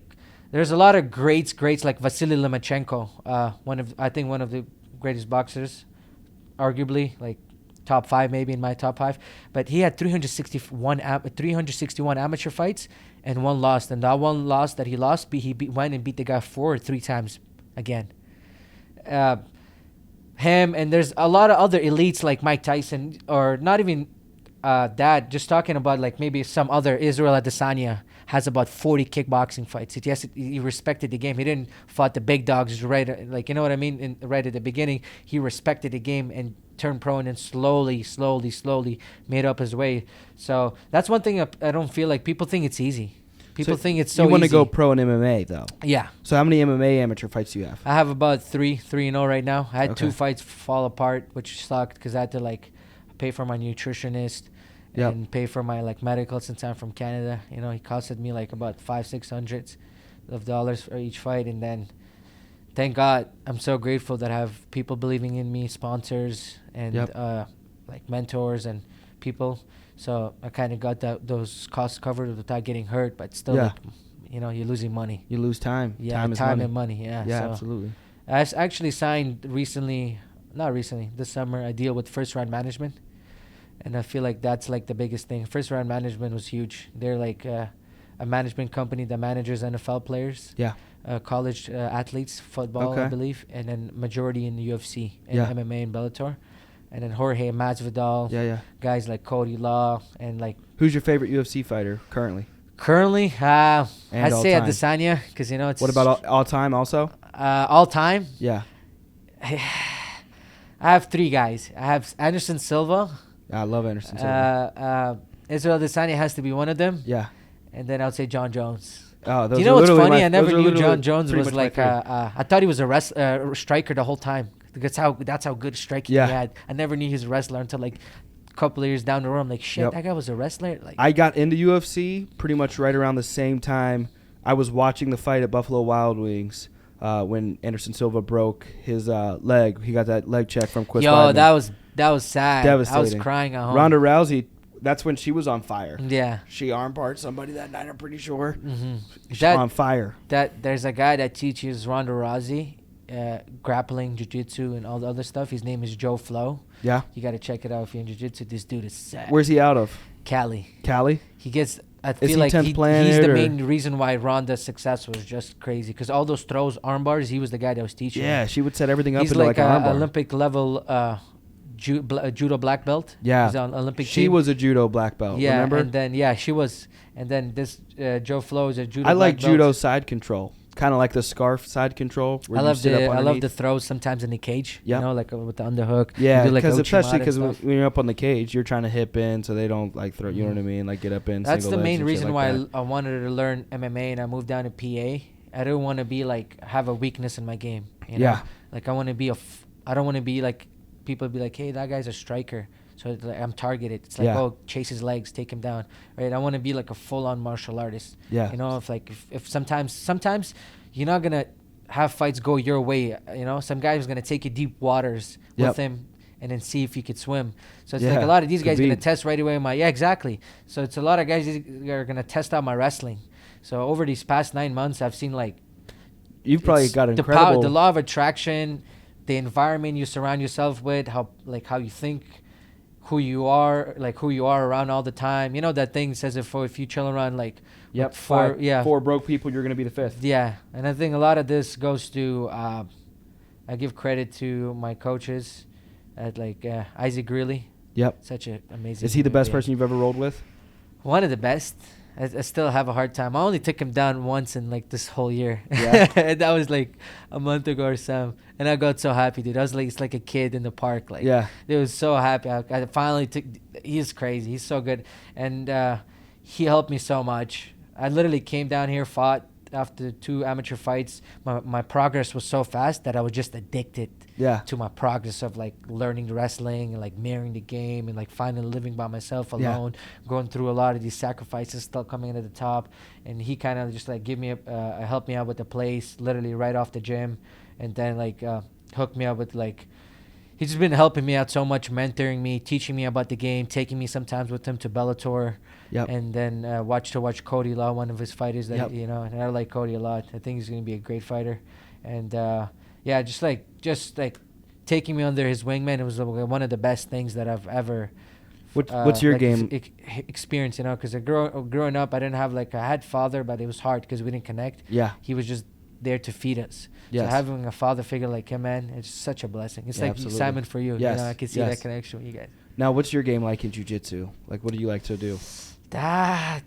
there's a lot of greats like Vasily Lomachenko, one of the greatest boxers, arguably like top 5 maybe in my top 5. But he had 361 amateur fights and one loss. And that one loss that he lost, he went and beat the guy 4 or 3 times. Again, him and there's a lot of other elites like Mike Tyson, or not even that. Just talking about like maybe some other. Israel Adesanya has about 40 kickboxing fights. He respected the game. He didn't fought the big dogs right, like, you know what I mean. Right at the beginning, he respected the game and turned pro, and then slowly made up his way. So that's one thing I don't feel like people think it's easy. People think it's so easy. You want to go pro in MMA, though? Yeah. So how many MMA amateur fights do you have? I have about 3-0 right now. I had 2 fights fall apart, which sucked because I had to like pay for my nutritionist and pay for my like medical since I'm from Canada. You know, it costed me like about $500-600 for each fight, and then thank God I'm so grateful that I have people believing in me, sponsors and like mentors and people. So I kind of got those costs covered without getting hurt, but still, like, you know, you're losing money. You lose time. Yeah, time and money. Yeah, so absolutely. I actually signed this summer, a deal with First Round Management, and I feel like that's like the biggest thing. First Round Management was huge. They're like a management company that manages NFL players. Yeah. College athletes, football, I believe, and then majority in the UFC and MMA and Bellator. And then Jorge Masvidal, guys like Cody Law, and like. Who's your favorite UFC fighter currently? I'd say Adesanya, because you know it's. What about all time also? All time? Yeah. I have 3 guys. I have Anderson Silva. I love Anderson Silva. Israel Adesanya has to be one of them. Yeah. And then I would say John Jones. Oh, do you know what's funny? I never knew John Jones was like. I thought he was a striker the whole time. That's how good striking he had. I never knew he was a wrestler until like a couple of years down the road. I'm like, shit, that guy was a wrestler. Like, I got into UFC pretty much right around the same time. I was watching the fight at Buffalo Wild Wings when Anderson Silva broke his leg. He got that leg check from Chris Weidman. That was sad. Devastating. I was crying at home. Ronda Rousey. That's when she was on fire. Yeah. She armbarred somebody that night, I'm pretty sure. Mm-hmm. She's on fire. There's a guy that teaches Ronda Rousey grappling, jiu-jitsu, and all the other stuff. His name is Joe Flo. Yeah. You got to check it out if you're in jiu-jitsu. This dude is sad. Where's he out of? Cali. He gets... I feel like he's the main reason why Ronda's success was just crazy. Because all those throws, arm bars, he was the guy that was teaching. Yeah, she would set everything up into like an arm bar. Olympic level judo black belt. Yeah. He's on Olympic She team. was a judo black belt, remember? And then, she was. And then this Joe Flo is a judo black belt. I like judo side control. kind of like the scarf side control. Where I love the throws sometimes in the cage. Yeah. You know, like with the underhook. Yeah, because especially because when you're up on the cage, you're trying to hip in so they don't like throw. You know what I mean? Like get up in. That's the main reason why I wanted to learn MMA and I moved down to PA. I didn't want to be like have a weakness in my game. You know? Yeah. Like I want to be I don't want to be like people be like, hey, that guy's a striker. So it's like I'm targeted. It's like, oh, chase his legs, take him down, right? I want to be like a full-on martial artist. Yeah. You know, if sometimes you're not gonna have fights go your way. You know, some guy is gonna take you deep waters with him and then see if you could swim. So it's like a lot of these guys gonna test right away. Exactly. So it's a lot of guys that are gonna test out my wrestling. So over these past 9 months, I've seen like you've probably got incredible the law of attraction, the environment you surround yourself with, how you think. Who you are around all the time. You know that thing says if you chill around like four broke people, you're gonna be the fifth. Yeah, and I think a lot of this goes to I give credit to my coaches at like Isaac Greeley. Yep, such an amazing. Is he the best person you've ever rolled with? One of the best. I still have a hard time. I only took him down once in like this whole year. Yeah, that was like a month ago or so. And I got so happy, dude. I was like, it's like a kid in the park. Like, yeah, it was so happy. I finally took. He's crazy. He's so good, and he helped me so much. I literally came down here, fought after 2 amateur fights. My progress was so fast that I was just addicted. Yeah. To my progress of like learning wrestling and like mirroring the game and like finally living by myself alone, going through a lot of these sacrifices, still coming in at the top. And he kind of just like helped me out with the place, literally right off the gym, and then like hooked me up with like. He's just been helping me out so much, mentoring me, teaching me about the game, taking me sometimes with him to Bellator. Yep. And then watch Cody Law, one of his fighters that you know, and I like Cody a lot. I think he's gonna be a great fighter, and just like taking me under his wingman. It was one of the best things that I've ever. What's your game experience? You know, because growing up, I didn't have like I had father, but it was hard because we didn't connect. Yeah. He was just there to feed us. Yes. So having a father figure like him, man, it's such a blessing. It's like absolutely. Simon for you. Yes. You know, I can see that connection with you guys. Now, what's your game like in jiu-jitsu? Like, what do you like to do? I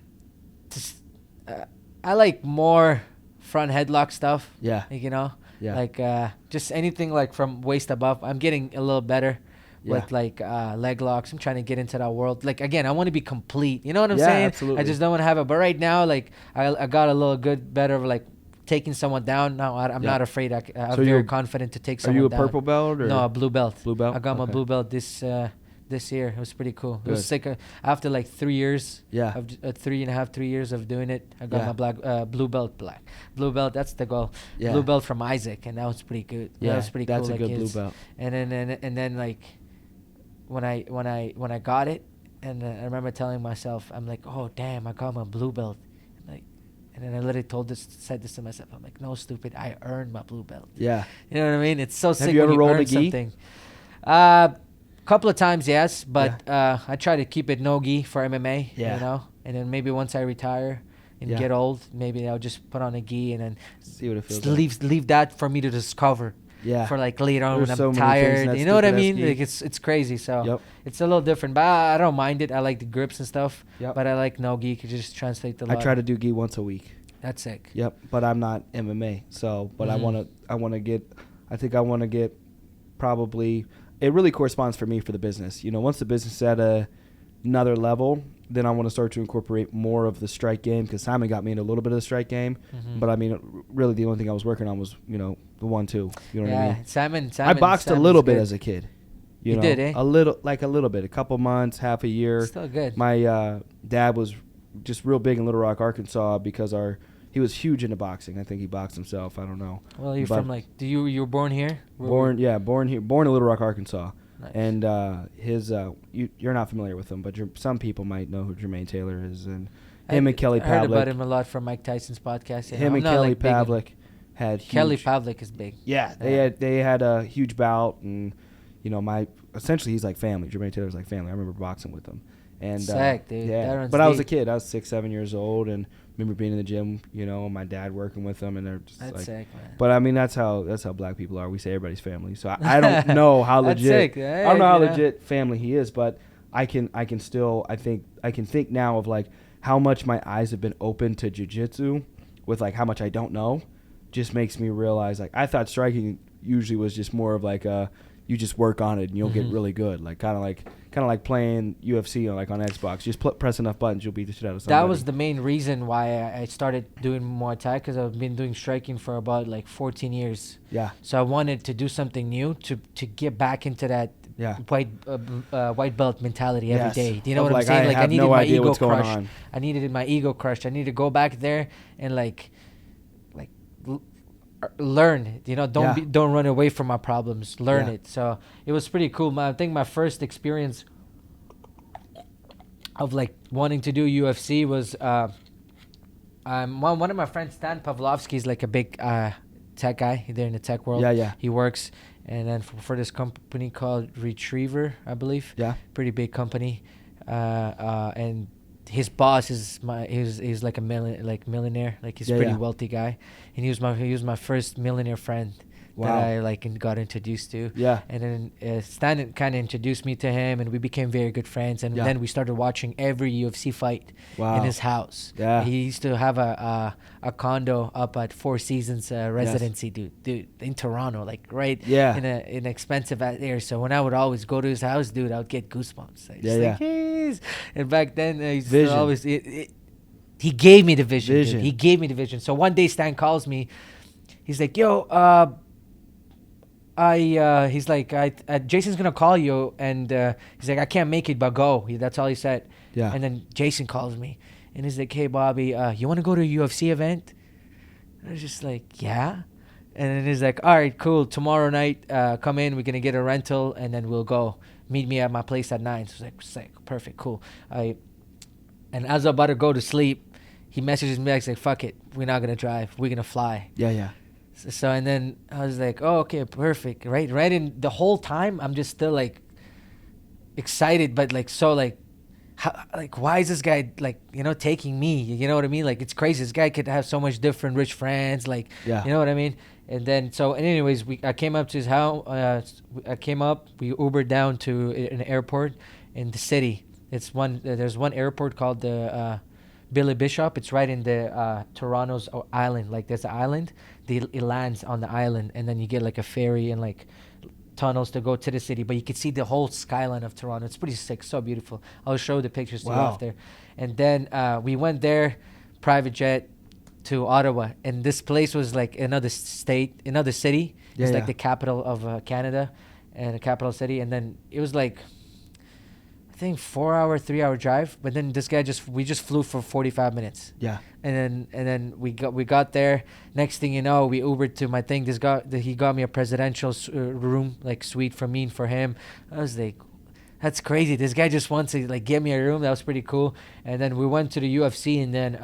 like more front headlock stuff. Yeah. Like, you know? Yeah. Like, just anything like from waist above. I'm getting a little better with like leg locks. I'm trying to get into that world. Like, again, I want to be complete. You know what I'm saying? Absolutely. I just don't want to have it. But right now, like, I got a little better of like, taking someone down. No, I'm not afraid. I'm very confident to take someone down. Are you a purple belt? Or? No, a blue belt. Blue belt? I got my blue belt this year. It was pretty cool. Good. It was like after like 3 years. Yeah. Of 3.5 years of doing it, I got my blue belt. Blue belt. That's the goal. Yeah. Blue belt from Isaac, and that was pretty good. Yeah, that was pretty cool. That's a good blue belt. And then like when I got it, and I remember telling myself, I'm like, oh damn, I got my blue belt. And then I literally said this to myself. I'm like, no, stupid. I earned my blue belt. Yeah. You know what I mean? It's so sick when you earn something. Couple of times, yes. But I try to keep it no gi for MMA, you know? And then maybe once I retire and get old, maybe I'll just put on a gi and then see what it feels like. Leave that for me to discover. Yeah. For like later on when I'm tired. You know what I mean? Like it's crazy. So it's a little different. But I don't mind it. I like the grips and stuff. Yep. But I like no gi. Could just translate the I try to do gi once a week. That's sick. Yep. But I'm not MMA. So but I wanna get probably it really corresponds for me for the business. You know, once the business is at another level, then I want to start to incorporate more of the strike game because Simon got me in a little bit of the strike game. Mm-hmm. But I mean, really the only thing I was working on was, you know, the 1-2. You know what I mean? Simon. I boxed a little bit as a kid. You know, did, eh? A little bit, a couple months, half a year. Still good. My dad was just real big in Little Rock, Arkansas because he was huge into boxing. I think he boxed himself. I don't know. Well, you're from like, you were born here? Born here, born in Little Rock, Arkansas. Nice. And you're not familiar with him, but some people might know who Jermaine Taylor is, and him and Kelly Pavlik. I heard about him a lot from Mike Tyson's podcast. Him and Kelly Pavlik had huge. Kelly Pavlik is big. Yeah, they had a huge bout, and you know essentially he's like family. Jermaine Taylor's like family. I remember boxing with him, and sick, dude. Yeah, but I was a kid. I was 6-7 years old, and remember being in the gym, you know, my dad working with them, and they're just that's like, sick, man. But I mean, that's how black people are. We say everybody's family. So I don't know how legit. Hey, I don't know how legit family he is, but I can think now of like how much my eyes have been open to jiu-jitsu with like how much I don't know, just makes me realize, like, I thought striking usually was just more of like you just work on it and you'll get really good, like kind of like playing UFC on Xbox. Just press enough buttons, you'll beat the shit out of somebody. That was the main reason why I started doing Muay Thai, because I've been doing striking for about like 14 years. Yeah. So I wanted to do something new to get back into that white belt mentality every day. Do you know what I'm saying? Like I needed my ego crushed. I needed my ego crushed. I needed to go back there and learn. You know, don't run away from my problems. Learn it. So it was pretty cool. I think my first experience of like wanting to do UFC was one of my friends, Stan Pavlovsky, is like a big tech guy. They're in the tech world. Yeah. He works and then for this company called Retriever, I believe. Yeah. Pretty big company. And his boss is he's like a millionaire. Like he's a pretty wealthy guy. And he was my first millionaire friend. That I got introduced to. Yeah. And then Stan kind of introduced me to him, and we became very good friends. And then we started watching every UFC fight in his house. Yeah. He used to have a condo up at Four Seasons residency, dude, in Toronto, like in an expensive area. So when I would always go to his house, dude, I would get goosebumps. Like, yes. And back then, he used to always he gave me the vision. Dude. He gave me the vision. So one day, Stan calls me. He's like, yo, he's like, Jason's gonna call you, and he's like, I can't make it, but go. That's all he said. Yeah. And then Jason calls me, and he's like, hey, Bobby, you want to go to a UFC event? I was just like, yeah. And then he's like, all right, cool. Tomorrow night, come in. We're gonna get a rental, and then we'll go. Meet me at my place at 9. So I was like, sick, perfect, cool. And as I'm about to go to sleep, he messages me. He's like, fuck it, we're not gonna drive. We're gonna fly. Yeah. So and then I was like, oh, okay, perfect, right. And the whole time I'm just still like excited, but like so like, how, like why is this guy like taking me? You know what I mean? Like it's crazy. This guy could have so much different rich friends, like you know what I mean? And then anyways, I came up to his house. We Ubered down to an airport in the city. There's one airport called the Billy Bishop. It's right in the Toronto's island. Like there's an island. It lands on the island, and then you get like a ferry and like tunnels to go to the city. But you can see the whole skyline of Toronto. It's pretty sick, so beautiful. I'll show the pictures to you after. And then we went there, private jet to Ottawa, and this place was like another city. It's like the capital of Canada, and a capital city. And then it was like, I think 3-hour drive, but then we just flew for 45 minutes. Yeah. And then we got there. Next thing you know, we Ubered to my thing. He got me a presidential room, like suite for me and for him. I was like, that's crazy. This guy just wants to like give me a room. That was pretty cool. And then we went to the UFC, and then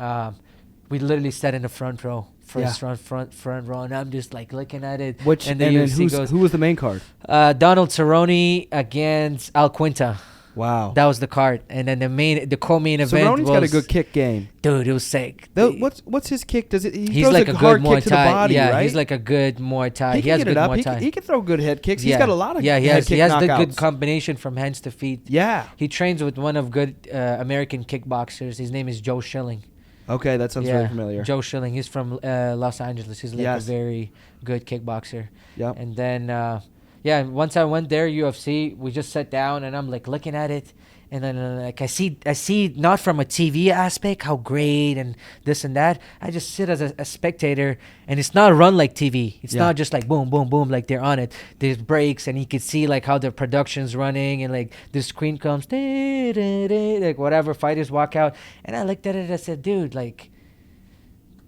we literally sat in the front row. Front row, and I'm just like looking at it. And then who was the main card? Donald Cerrone against Al Quinta. Wow, that was the card, and then the co-main event. Cerrone's got a good kick game, dude. It was sick. What's his kick? He's like a good Muay Thai. Body, right? He's like a good Muay Thai. He has good Muay Thai. He can throw good head kicks. He's got a lot of he has the good combination from hands to feet. Yeah, he trains with one of good American kickboxers. His name is Joe Schilling. Okay, that sounds very familiar. Joe Schilling. He's from Los Angeles. He's like a very good kickboxer. Yeah, and then. Once I went there, UFC, we just sat down, and I'm like looking at it, and then like I see not from a TV aspect how great and this and that. I just sit as a spectator, and it's not run like TV. It's not just like boom, boom, boom, like they're on it. There's breaks, and you can see like how the production's running, and like the screen comes, like whatever, fighters walk out, and I looked at it, I said, dude, like,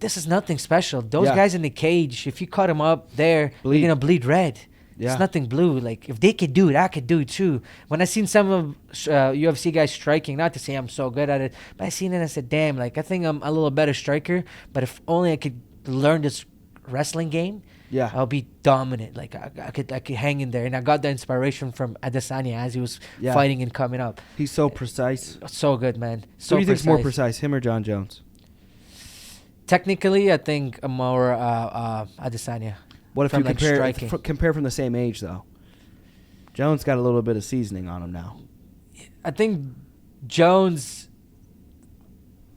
this is nothing special. Those guys in the cage, if you cut them up there, you're gonna bleed red. Yeah. It's nothing blue. Like, if they could do it, I could do it too. When I seen some of UFC guys striking, not to say I'm so good at it, but I seen it and I said, damn, like, I think I'm a little better striker, but if only I could learn this wrestling game, I'll be dominant. Like, I could hang in there. And I got the inspiration from Adesanya as he was fighting and coming up. He's so precise. So good, man. So who do you think's more precise, him or John Jones? Technically, I think more Adesanya. What if you compare from the same age, though? Jones got a little bit of seasoning on him now. I think Jones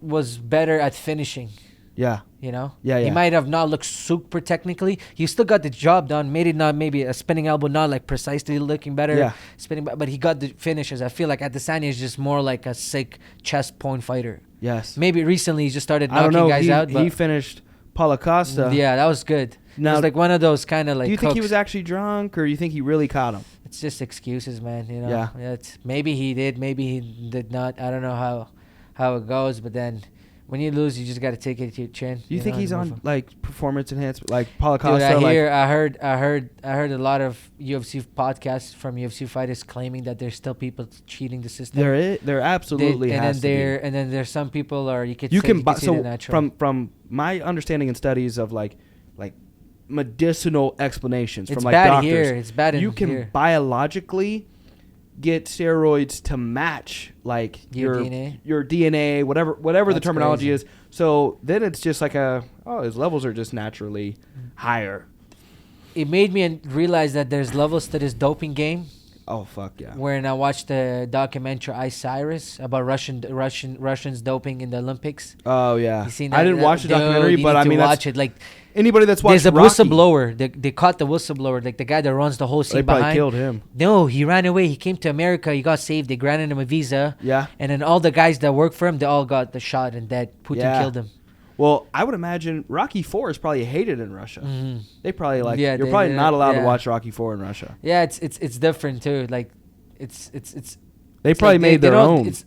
was better at finishing. Yeah. You know? Yeah. He might have not looked super technically. He still got the job done. Made it not maybe a spinning elbow, not like precisely looking better. Yeah. Spinning, but he got the finishes. I feel like Adesanya is just more like a sick chest point fighter. Yes. Maybe recently he just started knocking guys out. He finished Paulo Costa. Yeah, that was good. Now, it was like one of those kind of like. Do you think he was actually drunk, or you think he really caught him? It's just excuses, man. You know. Yeah. Maybe he did. Maybe he did not. I don't know how it goes, but then. When you lose, you just got to take it to your chin. Do you think he's on like performance enhancement, like Paulo Costa? Dude, I heard a lot of UFC podcasts from UFC fighters claiming that there's still people cheating the system. There absolutely has to be. And then there's some people, or you can from my understanding and studies of like medicinal explanations from like bad doctors. Here. It's bad in you can here. Biologically get steroids to match like your DNA, whatever the terminology crazy. Is. So then it's just like his levels are just naturally higher. It made me realize that there's levels to this doping game. Oh fuck yeah! When I watched the documentary Osiris about Russians doping in the Olympics. Oh yeah, you seen that? I didn't watch the documentary, but I mean watch it. Like anybody that's watched. There's a whistleblower. They caught the whistleblower, like the guy that runs the whole scene behind. They probably killed him. No, he ran away. He came to America. He got saved. They granted him a visa. Yeah. And then all the guys that work for him, they all got the shot and dead. Putin killed him. Well, I would imagine Rocky IV is probably hated in Russia. Mm-hmm. They probably you're probably not allowed to watch Rocky IV in Russia. Yeah, it's different too. Like it's they probably made their own. It's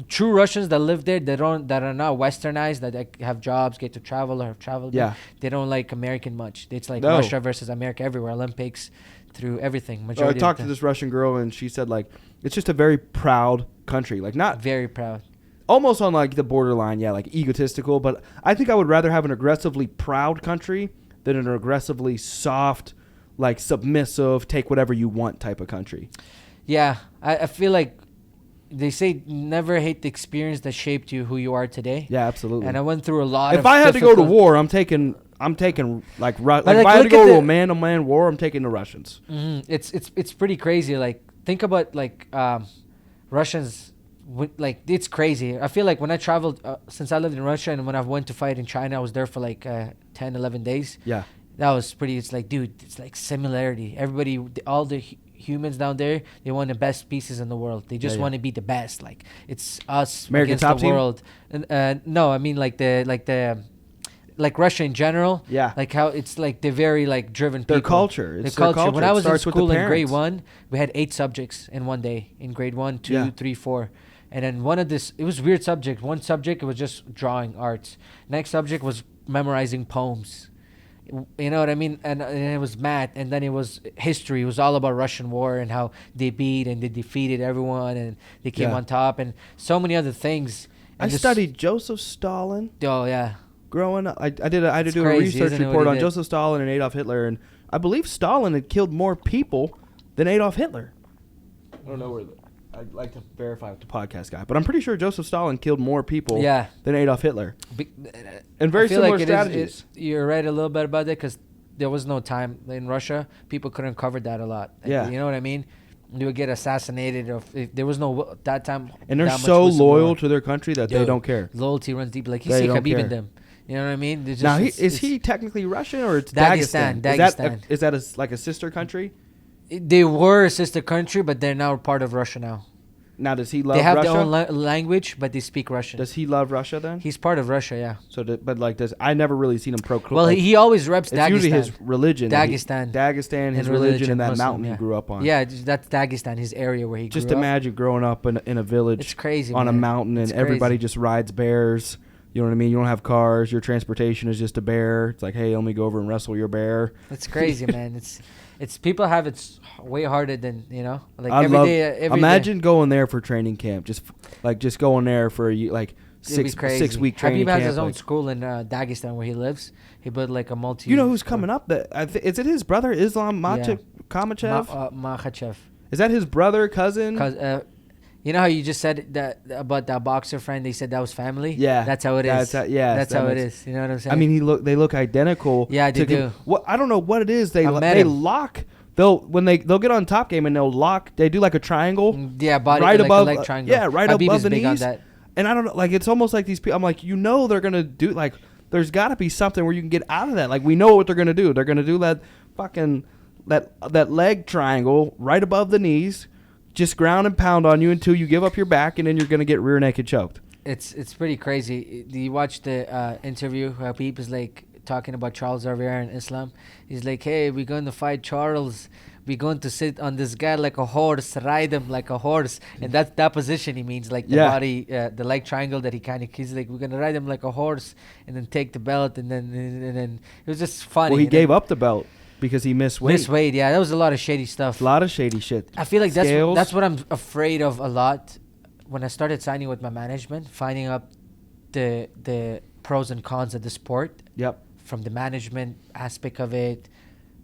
true Russians that live there. That are not westernized. That have jobs, get to travel or have traveled. Yeah. They don't like American much. It's like Russia versus America everywhere. Olympics, through everything. I talked to this Russian girl and she said like it's just a very proud country. Like not very proud. Almost on like the borderline, like egotistical. But I think I would rather have an aggressively proud country than an aggressively soft, like submissive, take whatever you want type of country. Yeah, I feel like they say never hate the experience that shaped you who you are today. Yeah, absolutely. And I went through a lot. If I had to go to war, I'm taking like if I had to go to a man-to-man war, I'm taking the Russians. Mm-hmm. It's pretty crazy. Like think about like Russians. Like it's crazy. I feel like when I traveled since I lived in Russia and when I went to fight in China, I was there for like 10, 11 days. Yeah, that was pretty. It's like, dude, it's like similarity. Everybody, all the humans down there, they want the best pieces in the world. They just want to be the best. Like it's us American against top the team? world. And no, I mean like Russia in general. Yeah, like how it's like they're very like driven people. Their culture. When I was in school in grade 1, we had 8 subjects in one day. In grade 1, 2, 3, 4. And then it was weird subject. One subject, it was just drawing arts. Next subject was memorizing poems. You know what I mean? And it was math. And then it was history. It was all about Russian war and how they beat and they defeated everyone and they came on top and so many other things. And I studied Joseph Stalin. Oh, yeah. Growing up, I had to do a research report on Joseph Stalin and Adolf Hitler. And I believe Stalin had killed more people than Adolf Hitler. I don't know where I'd like to verify with the podcast guy, but I'm pretty sure Joseph Stalin killed more people than Adolf Hitler. And very similar strategies. You're right a little bit about that because there was no time in Russia. People couldn't cover that a lot. Yeah. You know what I mean? You would get assassinated if there was no that time. And they're so loyal to their country that they don't care. Loyalty runs deep. Like you see Khabib in them. You know what I mean? Now, is he technically Russian or it's Dagestan? Dagestan. Is that like a sister country? They were a sister country, but they're now part of Russia now. Now, does he love Russia? They have their own language, but they speak Russian. Does he love Russia then? He's part of Russia, yeah. So, I never really seen him proclaim. Well, he always reps Dagestan. It's usually his religion. Dagestan, his religion, and that Muslim, mountain he grew up on. Yeah, that's Dagestan, his area where he grew up. Just imagine growing up in a village. It's crazy, on a mountain, and everybody just rides bears. You know what I mean? You don't have cars. Your transportation is just a bear. It's like, hey, let me go over and wrestle your bear. It's crazy, man. It's people have it way harder than, you know. Like every day. Imagine going there for training camp. Just going there for like 6 week training camp. Habib has his own school in Dagestan where he lives. He built like a multi. You know who's coming up? Is it his brother Islam Makhachev? Makhachev. Is that his brother, cousin? You know how you just said that about that boxer friend? They said that was family. Yeah, that's how it is. That's how it is. You know what I'm saying? I mean, they look identical. Yeah, they do. I don't know what it is. They lock. They'll get on Top Game and they'll lock. They do like a triangle. Yeah, body right like above. A leg triangle. Yeah, right Habib above the big knees. On that. And I don't know. Like it's almost like these people. I'm like, they're gonna do like there's got to be something where you can get out of that. Like, we know what they're going to do. They're going to do that fucking that leg triangle right above the knees, just ground and pound on you until you give up your back, and then you're going to get rear naked choked. It's pretty crazy. Do you watch the interview where Peep is like talking about Charles Xavier and Islam? He's like, hey, we're going to fight Charles. We're going to sit on this guy like a horse, ride him like a horse. And that's that position he means, like the body, the leg triangle that he's like, we're going to ride him like a horse and then take the belt. And then it was just funny. Well, he gave up the belt because he missed weight. Yeah. That was a lot of shady stuff. A lot of shady shit. I feel like that's what I'm afraid of a lot. When I started signing with my management, finding out the pros and cons of the sport. Yep. From the management aspect of it,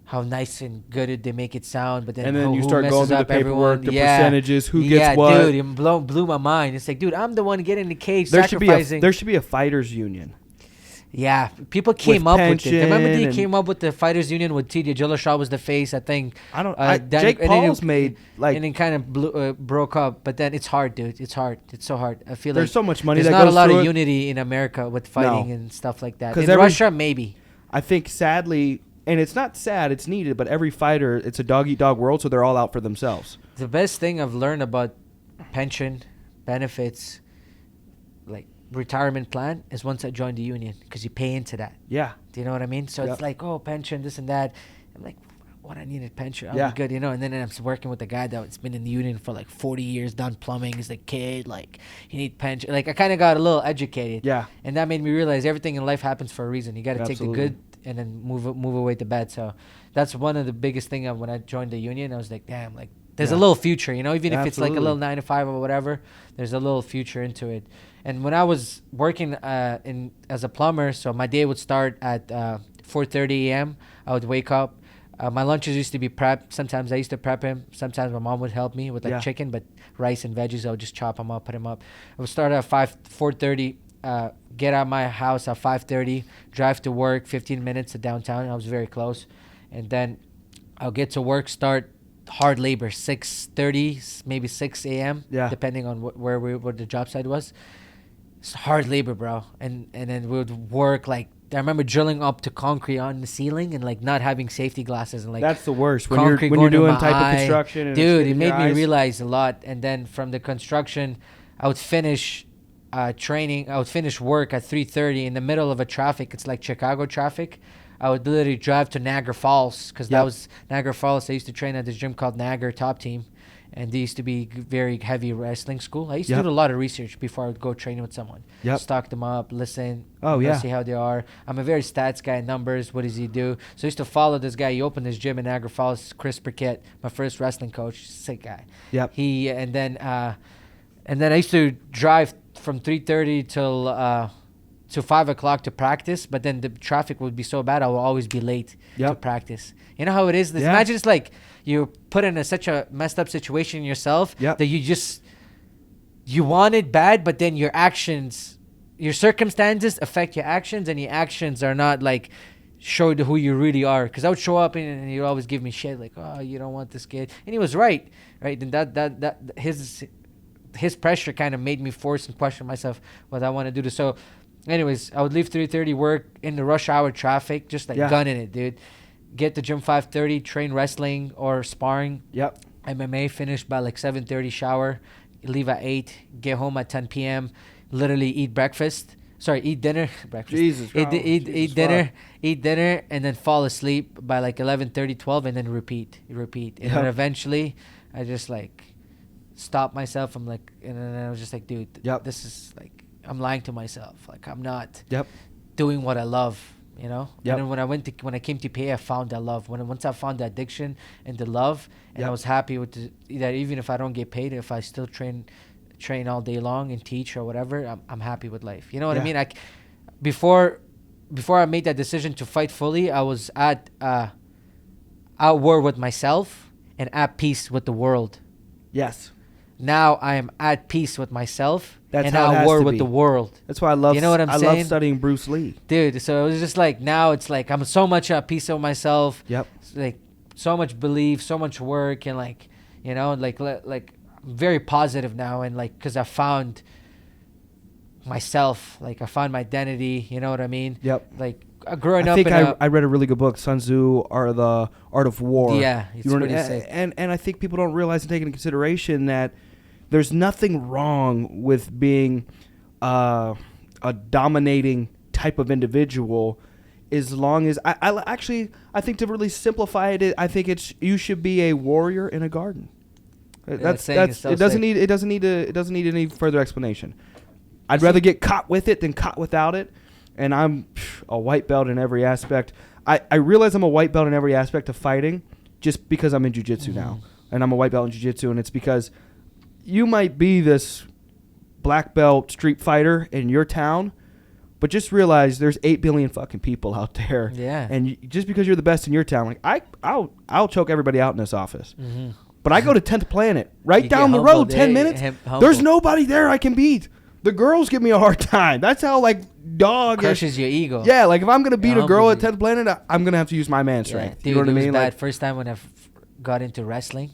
how nice and good they make it sound, but then you start going through the paperwork, the percentages, who gets what. Yeah, dude, it blew my mind. It's like, dude, I'm the one getting in the cage, sacrificing. There should be a fighters union. Yeah, people came up with it. Remember they came up with the fighters union with TJ Dillashaw was the face, I think. Jake Paul's made like, and then kind of broke up. But then it's hard, dude. It's hard. It's so hard. I feel there's like so much money. There's not a lot of unity in America with fighting and stuff like that. In Russia, maybe. I think sadly, and it's not sad, it's needed. But every fighter, it's a dog eat dog world, so they're all out for themselves. The best thing I've learned about pension benefits, like retirement plan, is once I joined the union, because you pay into that. Yeah. Do you know what I mean? So it's like, oh, pension, this and that. I'm like, what, I needed pension? I'll be good, you know. And then I'm working with a guy that's been in the union for like 40 years, done plumbing. He's like, kid, like, you need pension. Like, I kind of got a little educated. Yeah. And that made me realize everything in life happens for a reason. You got to take the good and then move away the bad. So that's one of the biggest things when I joined the union. I was like, damn, like, there's a little future, you know, even if it's like a little 9 to 5 or whatever, there's a little future into it. And when I was working as a plumber, so my day would start at 4:30 a.m. I would wake up. My lunches used to be prepped. Sometimes I used to prep him. Sometimes my mom would help me with like chicken, but rice and veggies, I would just chop them up, put them up. I would start at 4:30, get out of my house at 5:30, drive to work, 15 minutes to downtown. I was very close. And then I'll get to work, start hard labor, 6:30, maybe 6 a.m., depending on where the job site was. It's hard labor, bro. And then we would work like, I remember drilling up to concrete on the ceiling and like not having safety glasses and like that's the worst when you're doing type of construction. And dude, it made me realize a lot. And then from the construction, I would finish training. I would finish work at 3:30 in the middle of a traffic. It's like Chicago traffic. I would literally drive to Niagara Falls because that was Niagara Falls. I used to train at this gym called Niagara Top Team. And they used to be very heavy wrestling school. I used to do a lot of research before I would go training with someone. Stalk them up, listen, see how they are. I'm a very stats guy, numbers, what does he do? So I used to follow this guy. He opened his gym in Niagara Falls, Chris Burkett, my first wrestling coach, sick guy. And then I used to drive from 3:30 till to 5 o'clock to practice, but then the traffic would be so bad I will always be late to practice. You know how it is? Imagine it's like you're put in such a messed up situation yourself that you want it bad, but then your actions, your circumstances affect your actions, and your actions are not like show who you really are. Because I would show up and he'd always give me shit like, oh, you don't want this kid, and he was right. Then that his pressure kind of made me force and question myself what I want to do to. So anyways, I would leave 3:30, work in the rush hour traffic, just like gunning it, dude. Get to gym 5:30, train wrestling or sparring. MMA, finish by like 7:30, shower, leave at 8, get home at 10 p.m., literally eat dinner. Breakfast. Jesus Christ. Eat dinner, and then fall asleep by like 11:30, 12, and then repeat. And then eventually, I just like stopped myself. I'm like, and then I was just like, dude, this is like, I'm lying to myself. Like, I'm not doing what I love, you know? And then when I came to PA, I found that love. Once I found the addiction and the love, and I was happy with that even if I don't get paid, if I still train all day long and teach or whatever, I'm happy with life. You know what I mean? Before I made that decision to fight fully, I was at war with myself and at peace with the world. Yes. Now I am at peace with myself and at war with the world. That's why I love. You know what I'm saying? I love studying Bruce Lee, dude. So it was just like now it's like I'm so much at peace with myself. It's like so much belief, so much work, and like like very positive now, and like because I found myself. Like I found my identity. You know what I mean? Yep. Like growing I up. think I read a really good book, Sun Tzu, the Art of War. Yeah, it's pretty sick. And I think people don't realize and take into consideration that there's nothing wrong with being a dominating type of individual, as long as I think to really simplify it, I think you should be a warrior in a garden. It doesn't need any further explanation. I'd rather get caught with it than caught without it, and I'm a white belt in every aspect. I realize I'm a white belt in every aspect of fighting just because I'm in jiu-jitsu now, and I'm a white belt in jiu-jitsu, and it's because you might be this black belt street fighter in your town, but just realize there's 8 billion fucking people out there. Yeah. And just because you're the best in your town, like I'll choke everybody out in this office. Mm-hmm. But I go to 10th Planet, right down the road, 10 minutes. There's nobody there I can beat. The girls give me a hard time. That's how dog crushes your ego. Yeah, like if I'm gonna beat a girl at 10th Planet, I'm gonna have to use my man strength. Dude, you know what I mean? Bad. First time when I got into wrestling.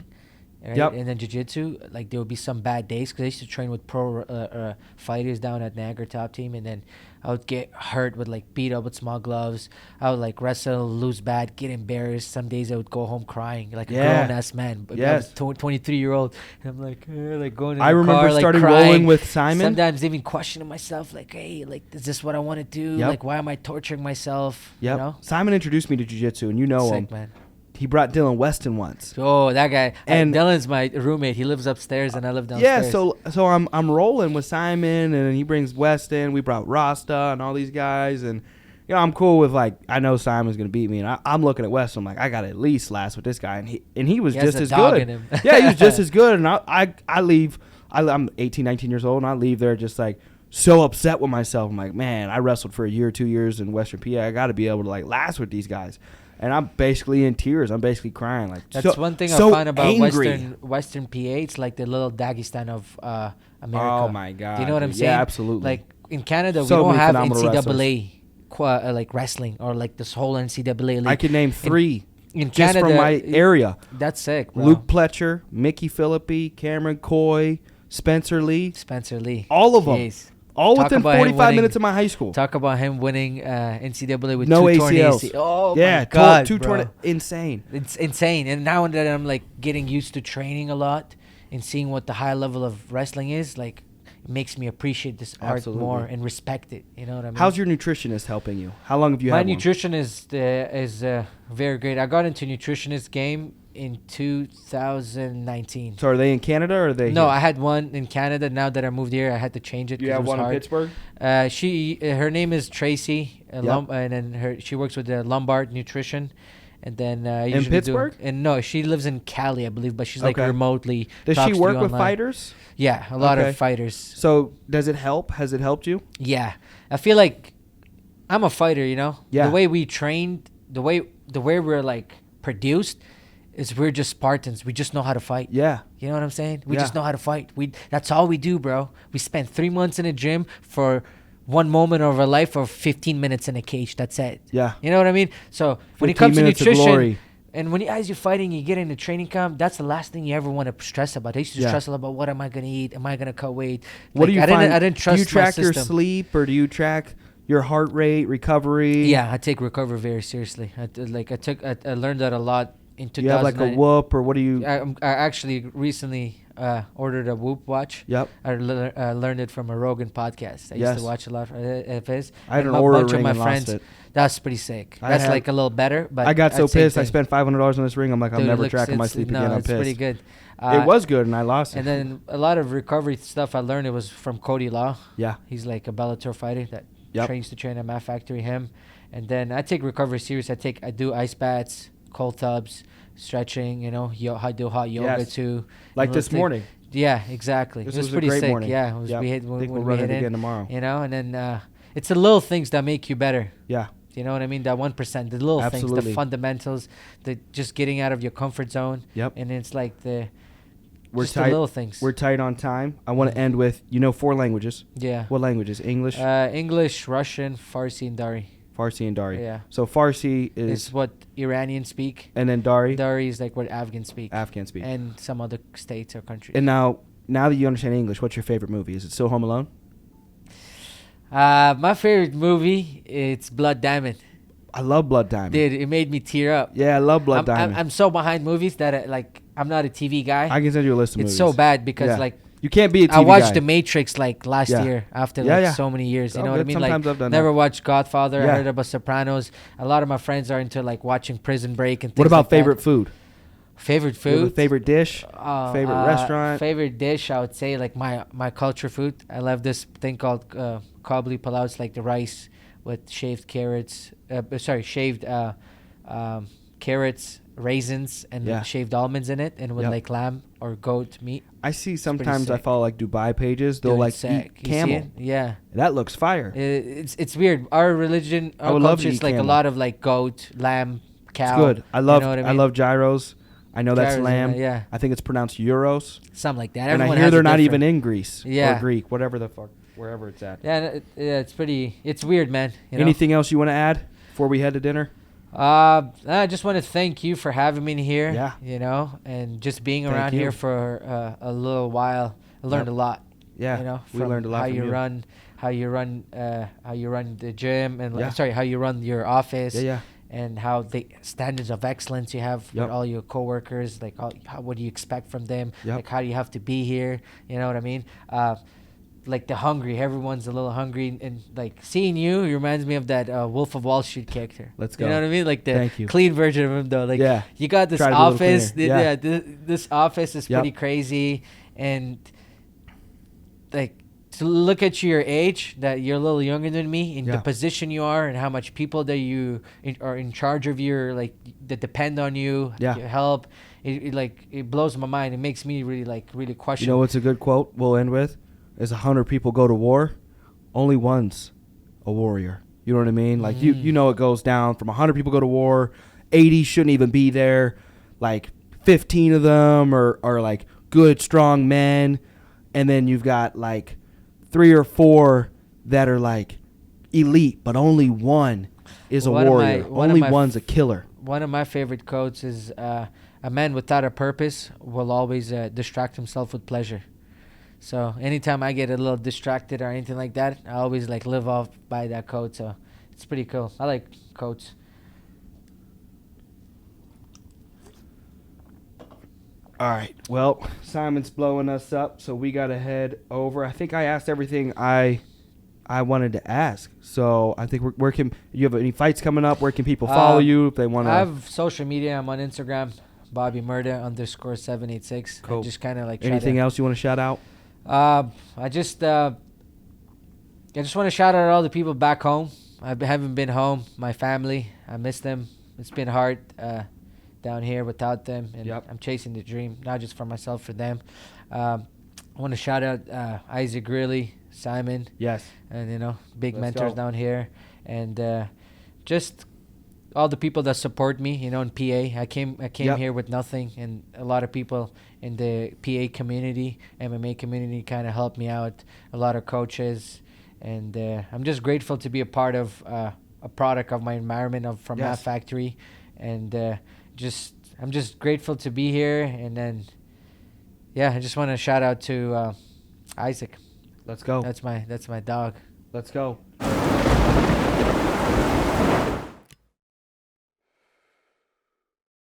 Right? Yep. And then jiu-jitsu, like there would be some bad days because I used to train with pro fighters down at Niagara Top Team, and then I would get hurt with beat up with small gloves. I would wrestle, lose bad, get embarrassed. Some days I would go home crying like a grown-ass man. But I was 23-year-old, and I'm going in I the remember car, started crying. rolling with Simon. Sometimes even questioning myself, hey, is this what I want to do? Yep. Why am I torturing myself? Yep. You know? Simon introduced me to jiu-jitsu, and Sick, him. Man. He brought Dylan Weston once. Oh, that guy! And Dylan's my roommate. He lives upstairs, and I live downstairs. Yeah, so I'm rolling with Simon, and he brings Weston. We brought Rasta and all these guys, and I'm cool with I know Simon's gonna beat me, and I'm looking at Weston. I'm like, I gotta at least last with this guy, and he was just as good. Yeah, he was just as good, and I leave. I'm 18, 19 years old, and I leave there just so upset with myself. I'm like, man, I wrestled for a year, 2 years in Western PA. I got to be able to last with these guys. And I'm basically in tears. I'm basically crying. That's one thing I find about Western PA. It's like the little Dagestan of America. Oh my God! Do you know what I'm saying? Yeah, absolutely. In Canada, we don't have NCAA wrestling or this whole NCAA league. I could name 3 in just Canada from my area. That's sick, bro. Luke Pletcher, Mickey Philippi, Cameron Coy, Spencer Lee. All of them. Jeez. All within 45 minutes of my high school. Talk about him winning NCAA with no 2 torn ACLs. Oh, my God, 2 torn. Insane. It's insane. And now that I'm getting used to training a lot and seeing what the high level of wrestling is, it makes me appreciate this art more and respect it. You know what I mean? How's your nutritionist helping you? How long have you had My nutritionist is very great. I got into nutritionist game in 2019. So are they in Canada or are they No, here? I had one in Canada. Now that I moved here, I had to change it. You have one in Pittsburgh? Her name is Tracy, Yep. and then she works with Lombard Nutrition. And then in Pittsburgh? No, she lives in Cali, I believe, but she's remotely. Does she work with fighters? Yeah, a lot of fighters. So does it help? Has it helped you? Yeah, I feel like I'm a fighter. You know, Yeah. The way we trained, the way we're produced, is we're just Spartans. We just know how to fight. Yeah. You know what I'm saying? We just know how to fight. That's all we do, bro. We spent 3 months in a gym for one moment of our life or 15 minutes in a cage. That's it. Yeah. You know what I mean? So when it comes to nutrition, and as you're fighting, you get into training camp, that's the last thing you ever want to stress about. I used to stress about what am I going to eat? Am I going to cut weight? What do you find? I didn't trust do you track my your system. sleep or do you track your heart rate, recovery? Yeah, I take recovery very seriously. I learned that a lot in 2009. Do you have a Whoop or what do you? I actually recently ordered a Whoop watch. Yep. I learned it from a Rogan podcast. I used to watch a lot of his. I had an Oura ring and lost it. That's pretty sick. That's a little better. But I got so pissed. I spent $500 on this ring. I'm like, I'm never tracking my sleep again. I'm pissed. It's pretty good. It was good, and I lost it. And then a lot of recovery stuff I learned, it was from Cody Law. Yeah. He's like a Bellator fighter that trains to train at Math Factory, him. And then I take recovery serious. I do ice baths, cold tubs, stretching, I do hot yoga too. Like this morning. Yeah, exactly. This it was pretty pretty sick. Morning. Yeah, I think we'll run it again tomorrow. And then it's the little things that make you better. Yeah. You know what I mean? That 1%, the little things, the fundamentals, the just getting out of your comfort zone. Yep. And it's like the tight. The little things. We're tight on time. I want to end with 4 languages. Yeah. What languages? English? English, Russian, Farsi, and Dari. Farsi and Dari. Yeah. So Farsi is what Iranians speak. And then Dari? Dari is like what Afghans speak. Afghans speak. And some other states or countries. And now that you understand English, what's your favorite movie? Is it still Home Alone? My favorite movie, it's Blood Diamond. I love Blood Diamond. Dude, it made me tear up. Yeah, I love Blood Diamond. I'm so behind movies that I'm not a TV guy. I can send you a list of movies. It's so bad because you can't be a TV guy. I watched The Matrix last year after so many years. You know what I mean? Sometimes I've done never that. Watched Godfather. I heard about Sopranos. A lot of my friends are into watching Prison Break and things. What about favorite that. food? Favorite food? Favorite dish? Favorite restaurant? Favorite dish, I would say my culture food. I love this thing called Quave Palau. It's like the rice with shaved carrots. Shaved carrots, raisins, and shaved almonds in it, and with lamb or goat meat. I see sometimes I follow Dubai pages. They'll eat camel. Yeah, that looks fire. It's weird. Our religion, our culture is a lot of goat, lamb, cow. It's good. I love gyros. I know that's lamb. Yeah, I think it's pronounced euros. Something like that. And I hear they're not even in Greece or Greek, whatever the fuck, wherever it's at. Yeah, it's weird, man. Anything else you want to add before we head to dinner? I just want to thank you for having me here. Yeah. And just being around here for a little while. I learned a lot. Yeah. We learned a lot how from you run, how you run the gym, and how you run your office. Yeah. And how the standards of excellence you have with all your coworkers, what do you expect from them? How do you have to be here? You know what I mean? The hungry, everyone's a little hungry, and seeing you reminds me of that Wolf of Wall Street character. Let's go. You know what I mean? Thank you. Clean version of him, though. You got this office. This office is pretty crazy, and to look at your age, that you're a little younger than me, in the position you are, and how much people that you are in charge of that depend on you, your help. It blows my mind. It makes me really question. You know what's a good quote we'll end with? Is 100 people go to war, only one's a warrior. You know what I mean? You know it goes down from 100 people go to war, 80 shouldn't even be there. 15 of them are good, strong men, and then you've got 3 or 4 that are elite, but only one is a warrior. Only one's a killer. One of my favorite quotes is, a man without a purpose will always distract himself with pleasure. So anytime I get a little distracted or anything like that, I always live off by that quote. So it's pretty cool. I like quotes. All right. Well, Simon's blowing us up, so we got to head over. I think I asked everything I wanted to ask. So I think where can you have any fights coming up? Where can people follow you if they want to? I have social media. I'm on Instagram, BobbyMurda_786. Cool. I just kind of anything else you want to shout out? I just want to shout out all the people back home. I haven't been home. My family, I miss them. It's been hard down here without them, and I'm chasing the dream, not just for myself, for them. I want to shout out Isaac Greeley, Simon. Yes. And big mentors down here, and just all the people that support me, in PA. I came here with nothing, and a lot of people in the PA community, MMA community, kind of helped me out. A lot of coaches, and I'm just grateful to be a part of a product of my environment from that factory, and I'm just grateful to be here. And then, I just want to shout out to Isaac. Let's go. That's my dog. Let's go.